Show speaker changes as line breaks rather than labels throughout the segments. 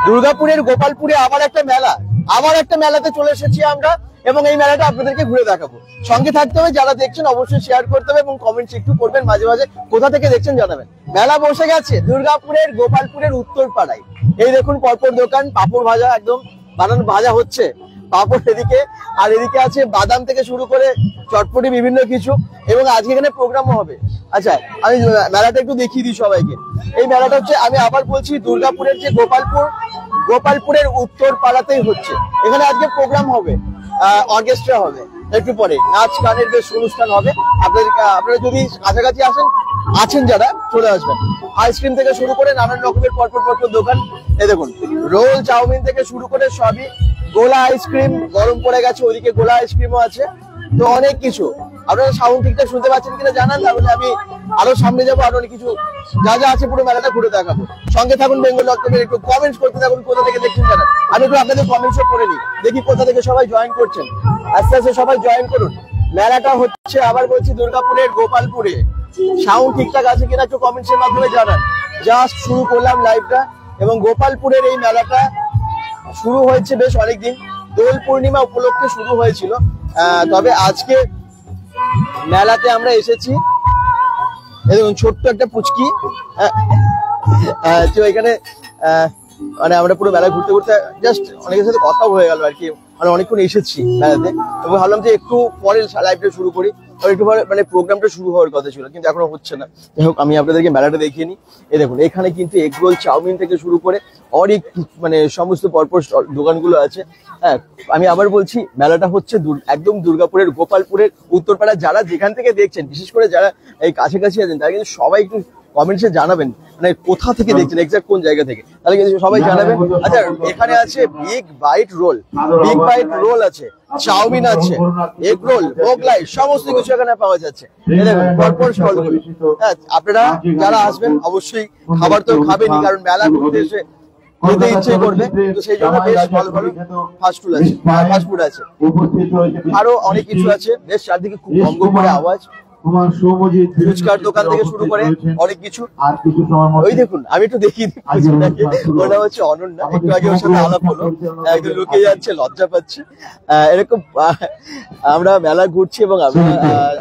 দুর্গাপুরের গোপালপুরে আবার একটা মেলাতে চলে এসেছি আমরা, এবং এই মেলাটা আপনাদেরকে ঘুরে দেখাবো। সঙ্গে থাকতে হবে, যারা দেখছেন অবশ্যই শেয়ার করতে হবে এবং কমেন্টস একটু করবেন, মাঝে মাঝে কোথা থেকে দেখছেন জানাবেন। মেলা বসে গেছে দুর্গাপুরের গোপালপুরের উত্তর পাড়ায়। এই দেখুন পরপর দোকান, পাঁপড় ভাজা একদম ভাজা হচ্ছে, পাঁপড় এদিকে, আর এদিকে আছে বাদাম থেকে শুরু করে চটপটি বিভিন্ন কিছু, এবং আজকে এখানে প্রোগ্রামও হবে। আচ্ছা, আমি মেলাটা একটু দেখিয়ে দিই সবাইকে। এই মেলাটা হচ্ছে, আমি আবার বলছি, দুর্গাপুরের যে গোপালপুরের উত্তর পাড়াতেই হচ্ছে। এখানে আজকে প্রোগ্রাম হবে, অর্কেস্ট্রা হবে, একটু পরে নাচ গানের বেশ অনুষ্ঠান হবে। আপনারা যদি কাছাকাছি আছেন যারা, চলে আসবেন। আইসক্রিম থেকে শুরু করে নানান রকমের পরপর দোকান। এই দেখুন, রোল চাউমিন থেকে শুরু করে সবই। গোলা আইসক্রিম গরম পড়ে গেছে, ওইদিকে গোলা আইসক্রিমও আছে। তো অনেক কিছু। আপনারা সাউন্ড ঠিকঠাক শুনতে পাচ্ছেন কিনা জানান, তাহলে আমি আরো সামনে যাবো, আরো অনেক কিছু যা আছে পুরো মেলাটা ঘুরে দেখাবো। সঙ্গে থাকুন বেঙ্গল ডক্টর, একটু কমেন্টস করতে থাকুন, কোথা থেকে দেখছেন জানান। আমি একটু আপনাদের কমেন্টসও করে নিই, দেখি কোথা থেকে সবাই জয়েন করছেন। আস্তে আস্তে সবাই জয়েন করুন। মেলাটা হচ্ছে, আবার বলছি, দুর্গাপুরের গোপালপুরে। সাউন্ড ঠিকঠাক আছে কিনা একটু কমেন্টসের মাধ্যমে জানান। জাস্ট শুরু করলাম লাইভটা, এবং গোপালপুরের এই মেলাটা শুরু হয়েছে বেশ অনেকদিন, দোল পূর্ণিমা উপলক্ষে শুরু হয়েছিল। তবে আজকে মেলাতে আমরা এসেছি, দেখুন ছোট্ট একটা পুচকি, তো এখানে মানে আমরা পুরো মেলা ঘুরতে জাস্ট অনেকের সাথে কথা হয়ে গেল আর কি। মানে অনেকক্ষণ এসেছি মেলাতে, তবে ভাবলাম যে একটু পরে লাইভটা শুরু করি, একটু পরে মানে প্রোগ্রামটা শুরু হওয়ার কথা ছিল, কিন্তু এখনো হচ্ছে না। যাই হোক, আমি আপনাদেরকে মেলাটা দেখিয়ে নিই। এই দেখুন, এখানে কিন্তু এগ রোল চাউমিন থেকে শুরু করে অনেক মানে সমস্ত পরপর দোকানগুলো আছে। হ্যাঁ, আমি আবার বলছি, মেলাটা হচ্ছে একদম দুর্গাপুরের গোপালপুরের উত্তরপাড়া। যারা যেখান থেকে দেখছেন, বিশেষ করে যারা এই কাছাকাছি আছেন, তারা কিন্তু সবাই একটু কমেন্টসে জানাবেন, মানে কোথা থেকে দেখছেন, এক্সাক্ট কোন জায়গা থেকে, তাহলে কিন্তু সবাই জানাবেন। আচ্ছা, এখানে আছে বিগ বাইট রোল আছে, চাউমিন আছে, এগ রোল, মোগলাই, সমস্ত কিছু এখানে পাওয়া যাচ্ছে। পরপর স্টলগুলো। হ্যাঁ, আপনারা যারা আসবেন অবশ্যই খাবার তো খাবেনই, কারণ মেলা ঘুরতে এসে খেতে ইচ্ছে করবে, তো সেই জন্য বেশ ভালো ফাস্টফুড আছে, আরো অনেক কিছু আছে। বেশ চারদিকে খুব ভঙ্গ করে আওয়াজ, ফুচকার দোকান থেকে শুরু করে অনেক কিছু। ওই দেখুন, আমি একটু দেখিয়ে দিই, ওটা হচ্ছে অনন্যা, একটু আগে ওর সাথে আলাপ হলো, একদম লুকিয়ে যাচ্ছে, লজ্জা পাচ্ছে। এরকম আমরা মেলা ঘুরছি এবং আমরা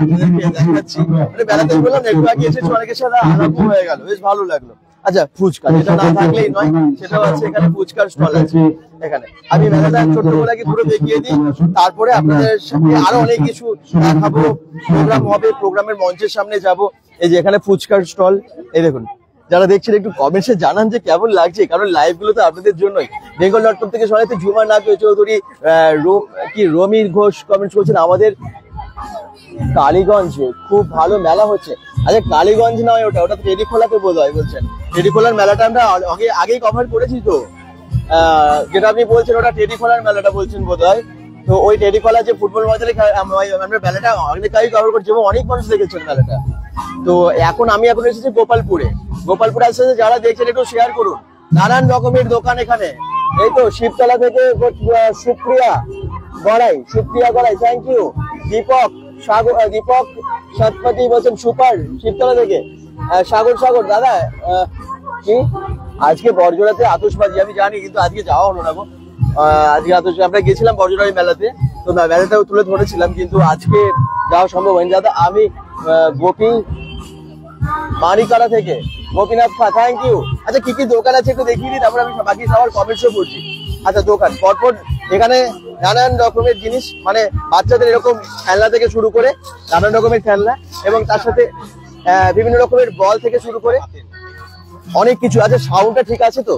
আপনাদেরকে দেখাচ্ছি। মানে মেলাতে বললাম, একটু আগে এসেছি, অনেকের সাথে আলাপ হয়ে গেল, বেশ ভালো লাগলো। আচ্ছা, ফুচকা যেটা না থাকলেই নয়, সেটাও আছে এখানে, ফুচকার স্টল আছে এখানে। আমি মেলাটা ছোট্ট করে পুরো দেখিয়ে দিই, তারপরে আপনাদের সাথে আরো অনেক কিছু দেখাবো। প্রোগ্রাম হবে, প্রোগ্রামের মঞ্চের সামনে যাব। এই যে এখানে ফুচকার স্টল, এই দেখুন। যারা দেখছেন একটু কমেন্টসে জানান যে কেমন লাগছে, কারণ লাইভ গুলো তো আপনাদের জন্যই। বেঙ্গল ডট কম থেকে সরাইতে ঝুমা নাগ চৌধুরী, রমির ঘোষ কমেন্টস করছেন। আমাদের কালীগঞ্জে খুব ভালো মেলা হচ্ছে। আচ্ছা, কালীগঞ্জ নয়, ওটা টেরিখোলাতে বোধ হয় বলছেন। টেরিখোলার মেলাটা আমরা আগেই কভার করেছি তো, যেটা আপনি বলছেন ওটা টেরিখোলার মেলাটা বলছেন বোধ হয়। তো ওই টেরিখোলা যে ফুটবল ময়দানে আমরা মেলাটা অনেক আগেই কভার করছি, এবং অনেক মানুষ দেখেছেন মেলাটা। তো আমি এখন এসেছি গোপালপুরে আসছে, যারা দেখছেন একটু শেয়ার করুন। নানান রকমের দোকান এখানে। এই তো শিবতলা থেকে সুপ্রিয়া গড়াই, থ্যাংক ইউ। দীপক সৎপতি বলছেন সুপার, শিবতলা থেকে। সাগর দাদা, কি আজকে বড়জোড়াতে আতশবাজি, আমি জানি, কিন্তু আজকে যাওয়া হলো না গো। আজকে আমরা গেছিলাম বড়জোড়ার মেলাতে, তো মেলাটাও তুলে ধরেছিলাম, কিন্তু আজকে যাওয়া সম্ভব হয়নি। দাদা, আমি গোপী মানিকাড়া থেকে গোপীনাথ খা, থ্যাংক ইউ। আচ্ছা, কি কি দোকান আছে একটু দেখিয়ে দিই, তারপরে আমি বাকি সবার কমেন্টসও করছি। আচ্ছা, দোকান পরপর এখানে নানান রকমের জিনিস, মানে বাচ্চাদের এরকম খেলনা থেকে শুরু করে নানান রকমের খেলনা, এবং তার সাথে বিভিন্ন রকমের বল থেকে শুরু করে অনেক কিছু আছে। সাউন্ডটা ঠিক আছে তো,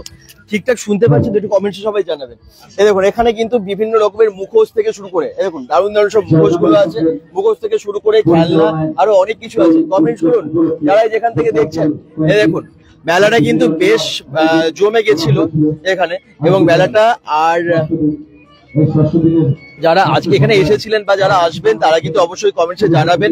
ঠিকঠাক শুনতে পাচ্ছেন তো, একটু কমেন্টসে সবাই জানাবেন। এই দেখুন, এখানে কিন্তু বিভিন্ন রকমের মুখোশ থেকে শুরু করে, দেখুন দারুণ সব মুখোশ গুলো আছে, মুখোশ থেকে শুরু করে খেলনা, আরো অনেক কিছু আছে। কমেন্টস করুন যারা যেখান থেকে দেখছেন। এই দেখুন, মেলাটা কিন্তু বেশ জমে গেছিল এখানে, এবং মেলাটা আর যারা আজকে এখানে এসেছিলেন বা যারা আসবেন, তারা কিন্তু অবশ্যই কমেন্টসে জানাবেন।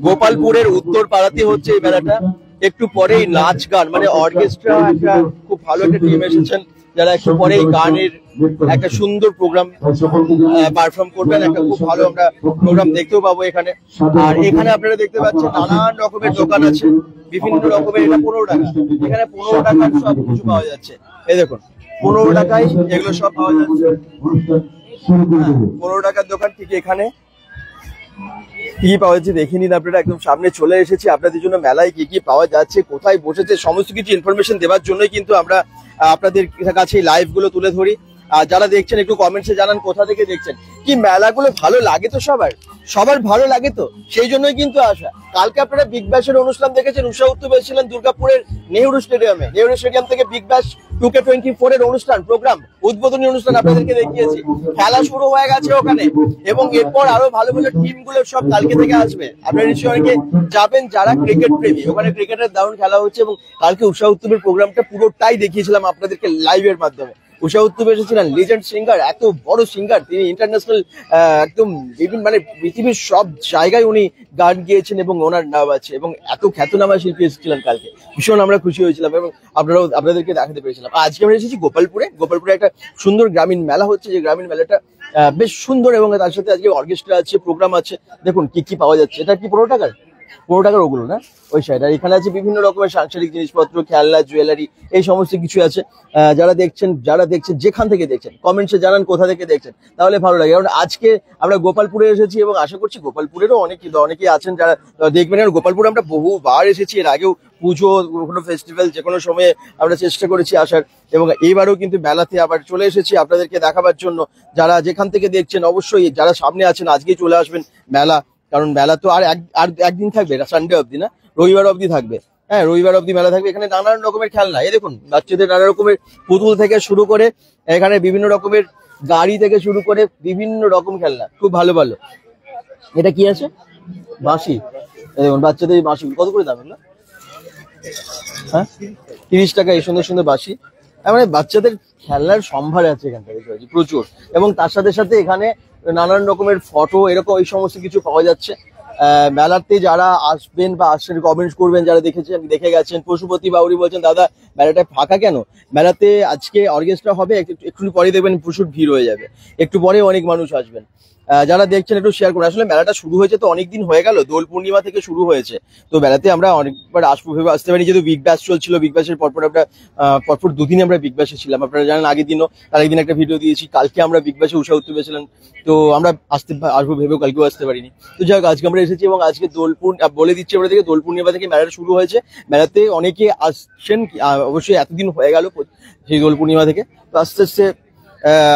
গোপালপুরের উত্তর পাড়াতে হচ্ছে এই মেলাটা, একটু পরেই নাচ গান মানে অর্কেস্ট্রা একটা খুব ভালো একটা টিম এসেছেন, যারা একটু পরেই গানের একটা সুন্দর প্রোগ্রাম পারফর্ম করবেন। একটা খুব ভালো আমরা প্রোগ্রাম দেখতেও পাবো এখানে। আর এখানে আপনারা দেখতে পাচ্ছেন নানান রকমের দোকান আছে, বিভিন্ন রকমের। এটা 15 টাকা, এখানে 15 টাকার সব কিছু পাওয়া যাচ্ছে। এই দেখুন 15 টাকায় এগুলো সব পাওয়া যাচ্ছে। 15 টাকার দোকান ঠিক এখানে কি পাওয়া যাচ্ছে দেখে নিন আপনারা। একদম সামনে চলে এসেছি আপনাদের জন্য মেলায় কি কি পাওয়া যাচ্ছে, কোথায় বসেছে, সমস্ত কিছু ইনফরমেশন দেওয়ার জন্যই কিন্তু আমরা আপনাদের কাছে লাইভ গুলো তুলে ধরি। আর যারা দেখছেন একটু কমেন্টসে জানান কোথা থেকে দেখছেন। কি মেলাগুলো ভালো লাগে তো সবার ভালো লাগে তো, সেই জন্যই কিন্তু আসা। কালকে আপনারা বিগ ব্যাশের অনুষ্ঠান দেখেছেন, উষা উত্তর এসেছিলেন দুর্গাপুরের নেহরু স্টেডিয়াম থেকে বিগ ব্যাশ 2K24 এর অনুষ্ঠান প্রোগ্রাম উদ্বোধনী অনুষ্ঠান আপনাদেরকে দেখিয়েছি। খেলা শুরু হয়ে গেছে ওখানে, এবং এরপর আরো ভালো ভালো টিম গুলো সব কালকে থেকে আসবে। আপনারা নিশ্চয়ই অনেকে যাবেন যারা ক্রিকেট প্রেমী, ওখানে ক্রিকেটের দারুণ খেলা হচ্ছে। এবং কালকে উষা উত্তরের প্রোগ্রামটা পুরোটাই দেখিয়েছিলাম আপনাদেরকে লাইভের মাধ্যমে। উষা উত্তর এসেছিলেন লিজেন্ড সিঙ্গার, এত বড় সিঙ্গার তিনি, ইন্টারন্যাশনাল একদম বিভিন্ন মানে পৃথিবীর সব জায়গায় উনি গান গিয়েছেন এবং ওনার নাম আছে, এবং এত খ্যাতনামা শিল্পী এসেছিলেন কালকে। ভীষণ আমরা খুশি হয়েছিলাম এবং আপনাদেরকে দেখাতে পেরেছিলাম। আজকে আমরা এসেছি গোপালপুরে একটা সুন্দর গ্রামীণ মেলা হচ্ছে, যে গ্রামীণ মেলাটা বেশ সুন্দর, এবং তার সাথে আজকে অর্কেস্ট্রা আছে, প্রোগ্রাম আছে। দেখুন কি কি পাওয়া যাচ্ছে। এটা কি 15 টাকার? 15 টাকার ওগুলো না, ওই সাইড। আর এখানে আছে বিভিন্ন রকমের সাংসারিক জিনিসপত্র, খেলনা, জুয়েলারি, এই সমস্ত কিছু আছে। যারা দেখছেন যেখান থেকে দেখছেন কমেন্টসে জানান কোথা থেকে দেখছেন, তাহলে ভালো লাগে। কারণ আজকে আমরা গোপালপুরে এসেছি এবং আশা করছি গোপালপুরেরও অনেকেই আছেন যারা দেখবেন। কারণ গোপালপুরে আমরা বহুবার এসেছি, এর আগেও পুজো, কোনো ফেস্টিভ্যাল, যে কোনো সময়ে আমরা চেষ্টা করেছি আসার, এবং এইবারও কিন্তু মেলাতে আবার চলে এসেছি আপনাদেরকে দেখাবার জন্য। যারা যেখান থেকে দেখছেন অবশ্যই যারা সামনে আছেন আজকেই চলে আসবেন মেলা, কারণ মেলা তো আর একদিন থাকবে, সানডে অবধি না, রবিবার অবধি থাকবে। হ্যাঁ, রবিবার অবধি মেলা থাকবে। এখানে নানান রকমের খেলনা, এই দেখুন বাচ্চাদের নানা রকমের পুতুল থেকে শুরু করে এখানে বিভিন্ন রকমের গাড়ি থেকে শুরু করে বিভিন্ন রকম খেলনা, খুব ভালো ভালো। এটা কি আছে? বাঁশি। এই দেখুন বাচ্চাদের বাঁশি কত করে দাম এগুলো? হ্যাঁ, 30 টাকা এই সুন্দর সুন্দর বাঁশি। মানে বাচ্চাদের খেলনার সম্ভার আছে এখান থেকে প্রচুর, এবং তার সাথে সাথে এখানে নানান রকমের ফটো এরকম এই সমস্ত কিছু পাওয়া যাচ্ছে। মেলাতে যারা আসবেন বা আসছেন কমেন্টস করবেন, যারা দেখে গেছেন। পশুপতি বাউরি বলছেন দাদা মেলাটা ফাঁকা কেন? মেলাতে আজকে অর্কেস্ট্রা হবে, একটু পরে দেখবেন প্রচুর ভিড় হয়ে যাবে, একটু পরে অনেক মানুষ আসবেন। যারা দেখছেন একটু শেয়ার করুন। আসলে মেলাটা শুরু হয়েছে তো অনেকদিন হয়ে গেল, দোল পূর্ণিমা থেকে শুরু হয়েছে। তো মেলাতে আমরা অনেকবার ভেবে আসতে পারি, যেহেতু বিগ ব্যাশ চলছিল। বিগ ব্যাশের পরপর আমরা পরপর দুদিন আমরা বিগ ব্যাশে ছিলাম। আপনারা জানেন আগের দিনও তার একদিন একটা ভিডিও দিয়েছি। কালকে আমরা বিগ ব্যাশে উষা উত্তর ছিলাম, তো আমরা আসবো ভেবেও কালকেও আসতে পারিনি। তো যাই হোক আজকে আমরা এসেছি, এবং আজকে বলে দিচ্ছি আমরা থেকে দোল পূর্ণিমা থেকে মেলাটা শুরু হয়েছে। মেলাতে অনেকে আসছেন, অবশ্যই এতদিন হয়ে গেল সেই দোল পূর্ণিমা থেকে। তো আস্তে আস্তে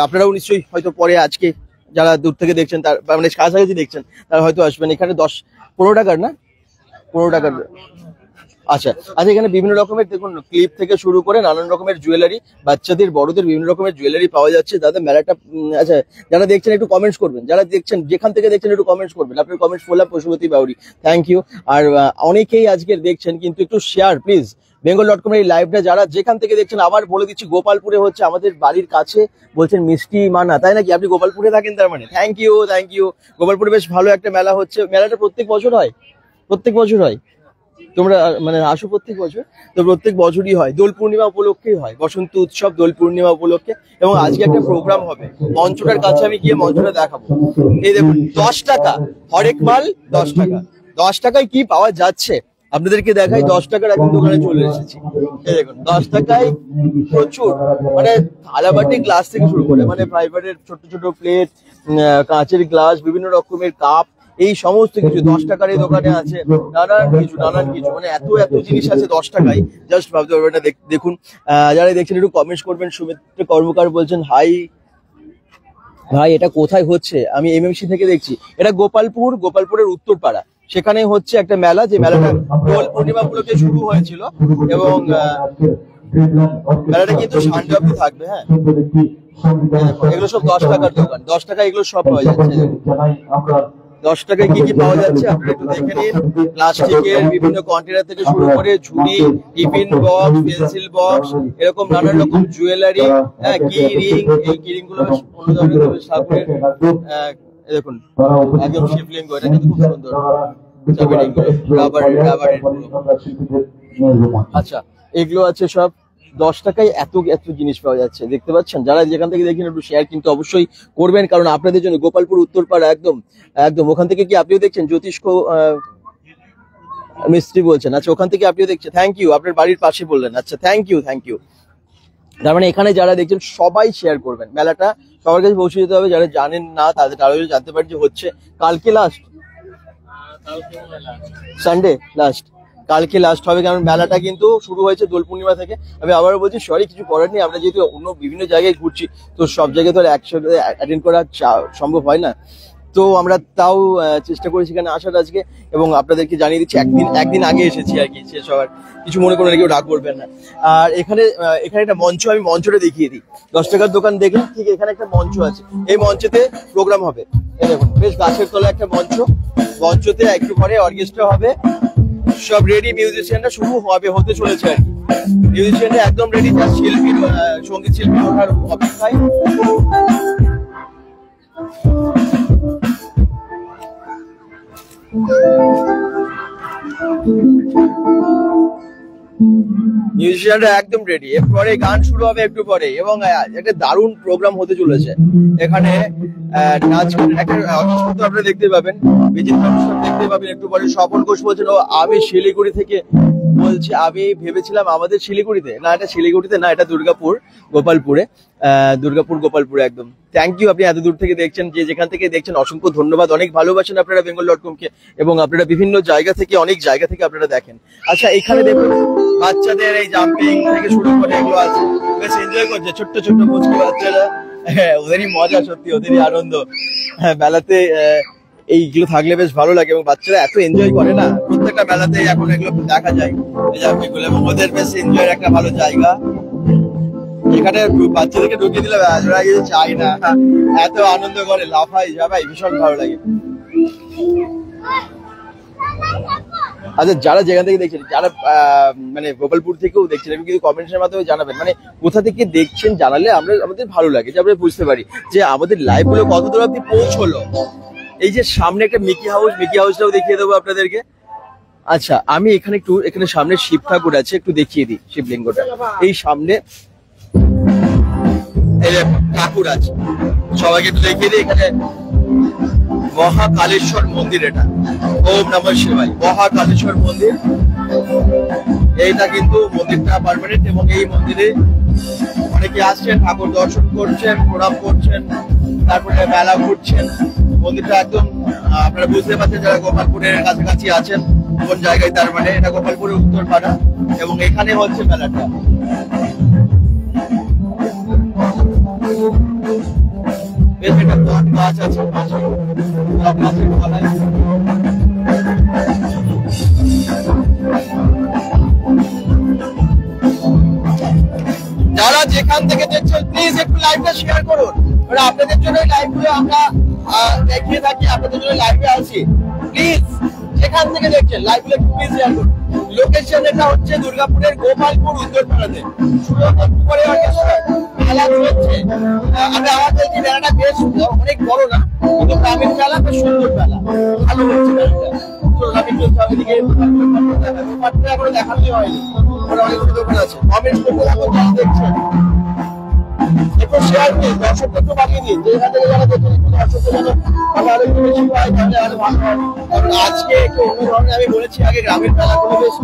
আপনারাও নিশ্চয়ই হয়তো পরে আজকে যারা দূর থেকে দেখছেন, তার মানে কাছাকাছি দেখছেন, তারা হয়তো আসবেন। এখানে 15 টাকার না, 15 টাকার। আচ্ছা, এখানে বিভিন্ন রকমের দেখুন ক্লিপ থেকে শুরু করে নানান রকমের জুয়েলারি, বাচ্চাদের বড়দের বিভিন্ন রকমের জুয়েলারি পাওয়া যাচ্ছে। দাদা মেলাটা আচ্ছা, যারা দেখছেন একটু কমেন্টস করবেন, যারা দেখছেন যেখান থেকে দেখছেন একটু কমেন্টস করবেন। আপনার কমেন্টস বললাম পশুপতি বাউরি, থ্যাংক ইউ। আর অনেকেই আজকে দেখছেন, কিন্তু একটু শেয়ার প্লিজ। bengal.com এই লাইভটা যারা যেখান থেকে দেখছেন, আবার বলে দিচ্ছি গোপালপুরে হচ্ছে, আমাদের বাড়ির কাছে। বলছেন মিষ্টি মানা, তাই নাকি? আপনি গোপালপুরে থাকেন তার মানে, থ্যাংক ইউ। গোপালপুরে বেশ ভালো একটা মেলা হচ্ছে। মেলাটা প্রত্যেক বছর হয়? তোমরা মানে আসো প্রত্যেক বছর? তো প্রত্যেক বছরই হয়, দোল পূর্ণিমা উপলক্ষেই হয়, বসন্ত উৎসব দোল পূর্ণিমা উপলক্ষে। এবং আজকে একটা প্রোগ্রাম হবে, মঞ্চটার কাছে আমি গিয়ে মঞ্চটা দেখাবো। এই দেখুন 10 টাকা হরেক মাল, 10 টাকা। 10 টাকায় কি পাওয়া যাচ্ছে আপনাদেরকে দেখাই। 10 টাকার এখন দোকানে চলে এসেছি। এই দেখুন 10 টাকায় প্রচুর, মানে থালাবাটি গ্লাস থেকে শুরু করে, মানে ফাইবারের ছোট ছোট প্লেট, কাঁচের গ্লাস, বিভিন্ন রকমের কাপ, এই সমস্ত কিছু 10 টাকার এই দোকানে আছে। নানান কিছু মানে এত জিনিস আছে 10 টাকায়, জাস্ট ভাবতে পারবেন না। দেখুন যারা দেখছেন একটু কমেন্টস করবেন। সুমিত্র কর্মকার বলছেন হাই ভাই, এটা কোথায় হচ্ছে? আমি এমএমসি থেকে দেখছি। এটা গোপালপুরের উত্তরপাড়া, সেখানে হচ্ছে একটা মেলা, যে মেলাটা দোল পূর্ণিমা উপলক্ষে শুরু হয়েছিল, এবং মেলাটা কিন্তু সানডে অবধি থাকবে। হ্যাঁ, এগুলো সব 10 টাকার দোকান, 10 টাকা এগুলো সব পাওয়া যাচ্ছে। 10 টাকায় কি কি পাওয়া যাচ্ছে আপনারা একটু দেখে নিন। প্লাস্টিকের বিভিন্ন কন্টেনার থেকে শুরু করে ঝুড়ি, টিফিন বক্স, পেন্সিল বক্স, এরকম নানান রকম জুয়েলারি, কি রিং, এই কি রিং গুলো অন্য ধরনের সাপুরের। দেখুন একদম শিবলিঙ্গ, এটা কিন্তু খুব সুন্দর। রাবারের আচ্ছা, এগুলো আছে সব 10 টাকায় এত এত জিনিস পাওয়া যাচ্ছে, দেখতে পাচ্ছেন। যারা যেখান থেকে দেখেন একটু শেয়ার কিন্তু অবশ্যই করবেন, কারণ আপনাদের জন্য গোপালপুর উত্তরপাড়া একদম একদম ওখান থেকে কি আপনিও দেখছেন জ্যোতিষ্ক মিস্ত্রি বলছেন, আচ্ছা ওখান থেকে আপনিও দেখছেন, থ্যাংক ইউ, আপনার বাড়ির পাশে বললেন, আচ্ছা থ্যাংক ইউ থ্যাংক ইউ। তার মানে এখানে যারা দেখছেন সবাই শেয়ার করবেন, মেলাটা সবার কাছে পৌঁছে যেতে হবে, যারা জানেন না তাদের তারা জানতে পারে যে হচ্ছে। কালকে লাস্ট, সানডে লাস্ট, কালকে লাস্ট হবে, কারণ মেলাটা কিন্তু শুরু হয়েছে দোল পূর্ণিমা থেকে। আমি আবারও বলছি সরি, কিছু করার নেই, আমরা যেহেতু অন্য বিভিন্ন জায়গায় ঘুরছি তো সব জায়গায় তো আর একসাথে অ্যাটেন্ড করা সম্ভব হয় না, তো আমরা তাও চেষ্টা করি সেখানে আসার আজকে, এবং আপনাদেরকে জানিয়ে দিচ্ছি একদিন আগে এসেছি আর কি, শেষ হওয়ার কিছু মনে করবেন, কেউ রাগ করবেন না। আর এখানে একটা মঞ্চ, আমি মঞ্চটা দেখিয়ে দিই। 10 টাকার দোকান দেখেন, ঠিক এখানে একটা মঞ্চ আছে, এই মঞ্চেতে প্রোগ্রাম হবে। এই দেখুন বেশ গাছের তলায় একটা মঞ্চ, মঞ্চতে একটু পরে অর্কেস্ট্রা হবে, সব রেডি, মিউজিশিয়ানরা শুরু হতে চলেছে আর কি। মিউজিশিয়ানরা একদম রেডি, শিল্পী সঙ্গীত শিল্পী ওঠার অপেক্ষায়। মিউজিশিয়ানরা একদম রেডি, এরপরে গান শুরু হবে একটু পরে, এবং একটা দারুণ প্রোগ্রাম হতে চলেছে এখানে। নাচ একটা অর্কেস্ট্রা আপনারা দেখতে পাবেন, বিচিত্র অনুষ্ঠান দেখতে পাবেন একটু পরে। স্বপন ঘোষ বলছেন আমি শিলিগুড়ি থেকে বলছি, আমি ভেবেছিলাম আমাদের শিলিগুড়িতে, না এটা শিলিগুড়িতে না, এটা দুর্গাপুর গোপালপুরে, গোপালপুরে একদম। থ্যাংক ইউ, আপনি এত দূর থেকে দেখছেন, যে যেখান থেকে দেখছেন অসংখ্য ধন্যবাদ, অনেক ভালোবাসেন আপনারা bengal.com কে, এবং আপনারা বিভিন্ন জায়গা থেকে, অনেক জায়গা থেকে আপনারা দেখেন। আচ্ছা, এখানে দেখুন বাচ্চাদের এই জাম্পিং থেকে শুরু করে এগুলো আছে, বেশ এনজয় করছে ছোট্ট ছোট্ট মুচকি বাচ্চারা, হ্যাঁ ওদেরই মজা, সত্যি ওদেরই আনন্দ। হ্যাঁ, মেলাতে এইগুলো থাকলে বেশ ভালো লাগে, এবং বাচ্চারা এত এনজয় করে না, প্রত্যেকটা মেলাতে এখন এগুলো দেখা যায় জাম্পিংগুলো, এবং ওদের বেশ এনজয়ের একটা ভালো জায়গা। এখানে বাচ্চাদেরকে ঢুকিয়ে দিলে ওরা কিছু চাই না, এত আনন্দ করে, লাফাই ঝাপাই, ভীষণ ভালো লাগে। আচ্ছা, যারা যেখান থেকে দেখছেন, যারা মানে গোপালপুর থেকেও দেখছেন, একটু কিন্তু কমেন্টের মাধ্যমে জানাবেন, মানে কোথা থেকে দেখছেন জানালে আমাদের ভালো লাগে, যে আমরা বুঝতে পারি যে আমাদের লাইভ গুলো কত দূর অব্দি পৌঁছলো। এই যে সামনে একটা মিকি হাউসটাও দেখিয়ে দেবো আপনাদেরকে। আচ্ছা, আমি এখানে সামনে শিব ঠাকুর আছে, একটু দেখিয়ে দিই শিবলিঙ্গটা। এই সামনে এই ঠাকুর আছে, সবাইকে একটু দেখিয়ে দিই। এখানে মহাকালেশ্বর মন্দির, এটা ওম নমঃ শিবায় মহাকালেশ্বর মন্দির। এইটা কিন্তু মন্দিরটা পার্মানেন্ট, এবং এই মন্দিরে অনেকে আসছেন, ঠাকুর দর্শন করছেন, প্রণাম করছেন, তারপরে মেলা ঘুরছেন। মন্দিরটা একদম আপনারা বুঝতে পারছেন যারা গোপালপুরের কাছাকাছি আছেন কোন জায়গায়, তার মানে এটা গোপালপুরের উত্তরপাড়া, এবং এখানে হচ্ছে মেলাটা। বেশ একটা বট গাছ আছে পাশে, গাছের তলায়। যারা যেখান থেকে দেখছেন প্লিজ একটু লাইভটা শেয়ার করুন, আপনাদের জন্য লাইভগুলো আমরা দেখিয়ে থাকি, আপনাদের জন্য লাইভে আসি। প্লিজ যেখান থেকে দেখছেন লাইভগুলো প্লিজ শেয়ার করুন। লোকেশন এটা হচ্ছে দুর্গাপুরের গোপালপুর উত্তরপাড়াতে, শুরু করে মেলা চলছে। আমরা আমাদের এই মেলাটা বেশ অনেক বড় না, কিন্তু গ্রামের মেলা, বেশ সুন্দর মেলা, ভালো হচ্ছে মেলাটা। আমি এদিকে এখনো দেখানোই হয়নি, অনেক দোকান আছে। কমেন্ট করতে থাকুন যারা দেখছেন, একটু শেয়ার দিন, দর্শককে একটু বাড়িয়ে দিন, যেখান থেকে যারা দেখছেন দর্শককে যেন আরো একটু বেশি হয়, তাহলে আরো ভালো হয়। কারণ আজকে একটু অন্য ধরনের, আমি বলেছি আগে গ্রামের মেলাগুলো বেশ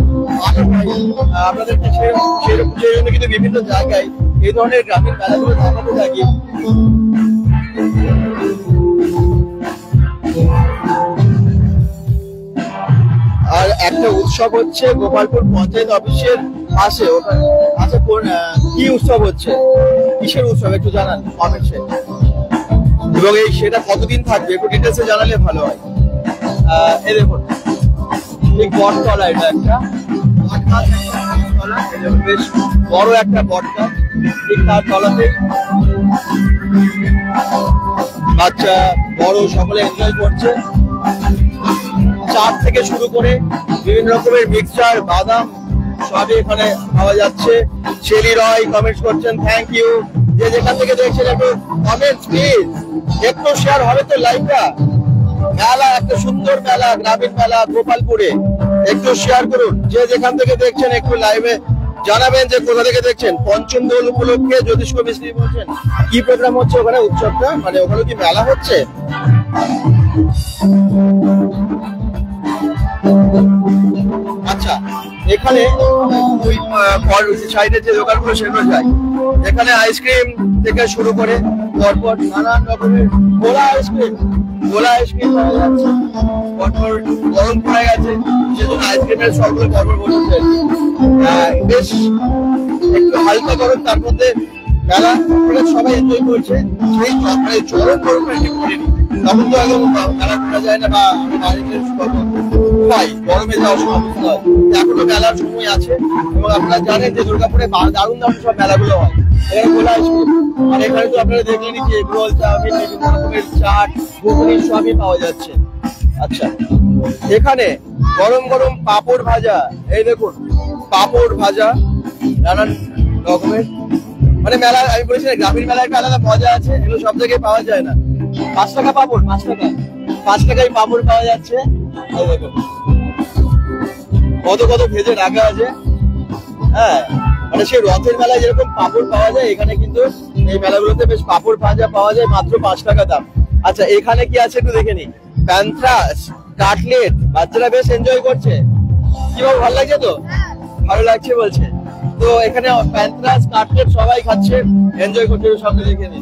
ভালো হয়, আপনাদেরকে সেই জন্য কিন্তু বিভিন্ন জায়গায় এই ধরনের গ্রামের মেলাগুলো দেখাতে থাকি। আর একটা উৎসব হচ্ছে গোপালপুর পঞ্চায়েত অফিসের পাশে, ওখানে আচ্ছা কি উৎসব হচ্ছে, কিসের উৎসব একটু জানান কমেন্টে, এবং সেটা কতদিন থাকবে একটু ডিটেলসে জানালে ভালো হয়। এই দেখুন এই বটতলা, এটা একটা বেশ বড় একটা বটগাছ, ঠিক তার তলাতে বাচ্চা বড় সকলে এনজয় করছে। চাট থেকে শুরু করে বিভিন্ন রকমের মিক্সচার, বাদাম সবই এখানে পাওয়া যাচ্ছে। শেলি রয় কমেন্টস করছেন, থ্যাংক ইউ। যে যেখান থেকে দেখছেন একটু কমেন্টস প্লিজ, একটু শেয়ার হবে তো লাইভটা। মেলা একটা সুন্দর মেলা, গ্রামীণ মেলা গোপালপুরে, একটু শেয়ার করুন, যে যেখান থেকে দেখছেন একটু লাইভে জানাবেন যে কোথা থেকে দেখছেন। পঞ্চম দোল উপলক্ষে জ্যোতিষ্ক মিস্ত্রি বলছেন কি প্রোগ্রাম হচ্ছে ওখানে, উৎসবটা মানে ওখানে কি মেলা হচ্ছে? আচ্ছা, এখানে ওই সাইডে যে দোকানগুলো সেগুলো যায়, এখানে আইসক্রিম থেকে শুরু করে পরপর নানান রকমের গোলা আইসক্রিম পাওয়া যাচ্ছে। পরপর গরম পড়ে গেছে সেজন্য আইসক্রিমের সবগুলো পরপর বসেছে, বেশ একটু হালকা গরম, তার মধ্যে মেলা সবাই এনজয় করছে। সেই চরম গরম তখন তো একদম মেলা করা যায় না, বা গরমে যাওয়ার সমস্যা হয়। এখনো মেলার সময় আছে এবং আপনারা জানেন যে দুর্গাপুরে দারুণ দারুণ সব মেলাগুলো হয়। এখানে গোলা আইসক্রিম, আর এখানে তো আপনারা দেখলেন কি এগরোল, চাউমিন, বিভিন্ন রকমের চাট, ঘুগনি সবই পাওয়া যাচ্ছে। আচ্ছা, এখানে গরম গরম পাপড় ভাজা, এই দেখুন পাপড় ভাজা নানান রকমের, মানে মেলা আমি বলেছি না, গ্রামীণ মেলায় একটা আলাদা মজা আছে, এগুলো সব জায়গায় পাওয়া যায় না। 5 টাকা পাপড়, 5 টাকায় পাপড় পাওয়া যাচ্ছে। কত কত ভেজে রাখা আছে। হ্যাঁ, মানে সেই রথের মেলায় যেরকম পাপড় পাওয়া যায়, এখানে কিন্তু এই মেলাগুলোতে বেশ পাপড় ভাজা পাওয়া যায়, মাত্র 5 টাকা দাম। আচ্ছা, এখানে কি আছে একটু দেখে নি। প্যান্থ্রাস, কাটলেট, বাচ্চারা বেশ এনজয় করছে। কি ভালো, ভালো লাগছে তো? ভালো লাগছে বলছে। তো এখানে প্যান্থ্রাস, কাটলেট সবাই খাচ্ছে, এনজয় করছে, সব দেখে নি।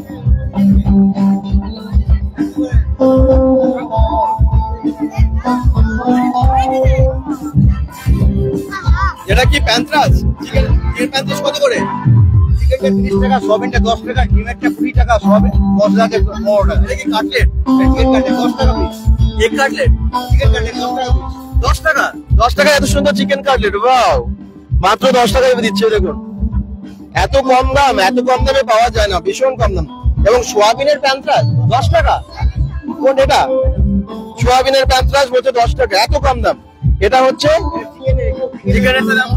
এটা কি প্যান্থ্রাস? চিকেন প্যান্থ্রাস কত করে? চিকেনটা 30 টাকা, সয়াবিনটা 10 টাকা, ডিমেরটা 20 টাকা, সব 10 টাকা 15 টাকা। এটা কি কাটলেট? চিকেন কাটলেট 10 টাকা পিস। এক কাটলেট, চিকেন কাটলেট 10 টাকা পিস। 10 টাকা, 10 টাকা এত সুন্দর চিকেন কাটলেট, ওয়াও! মাত্র 10 টাকায় দিচ্ছে, দেখুন এত কম দাম, এত কম দামে পাওয়া যায় না, ভীষণ কম দাম। এবং সোয়াবিনের প্যান্থ্রাস 10 টাকা। কোন এটা? সোয়াবিনের প্যান্থ্রাস বলছে 10 টাকা, এত কম দাম। এটা হচ্ছে চিকেনের দাম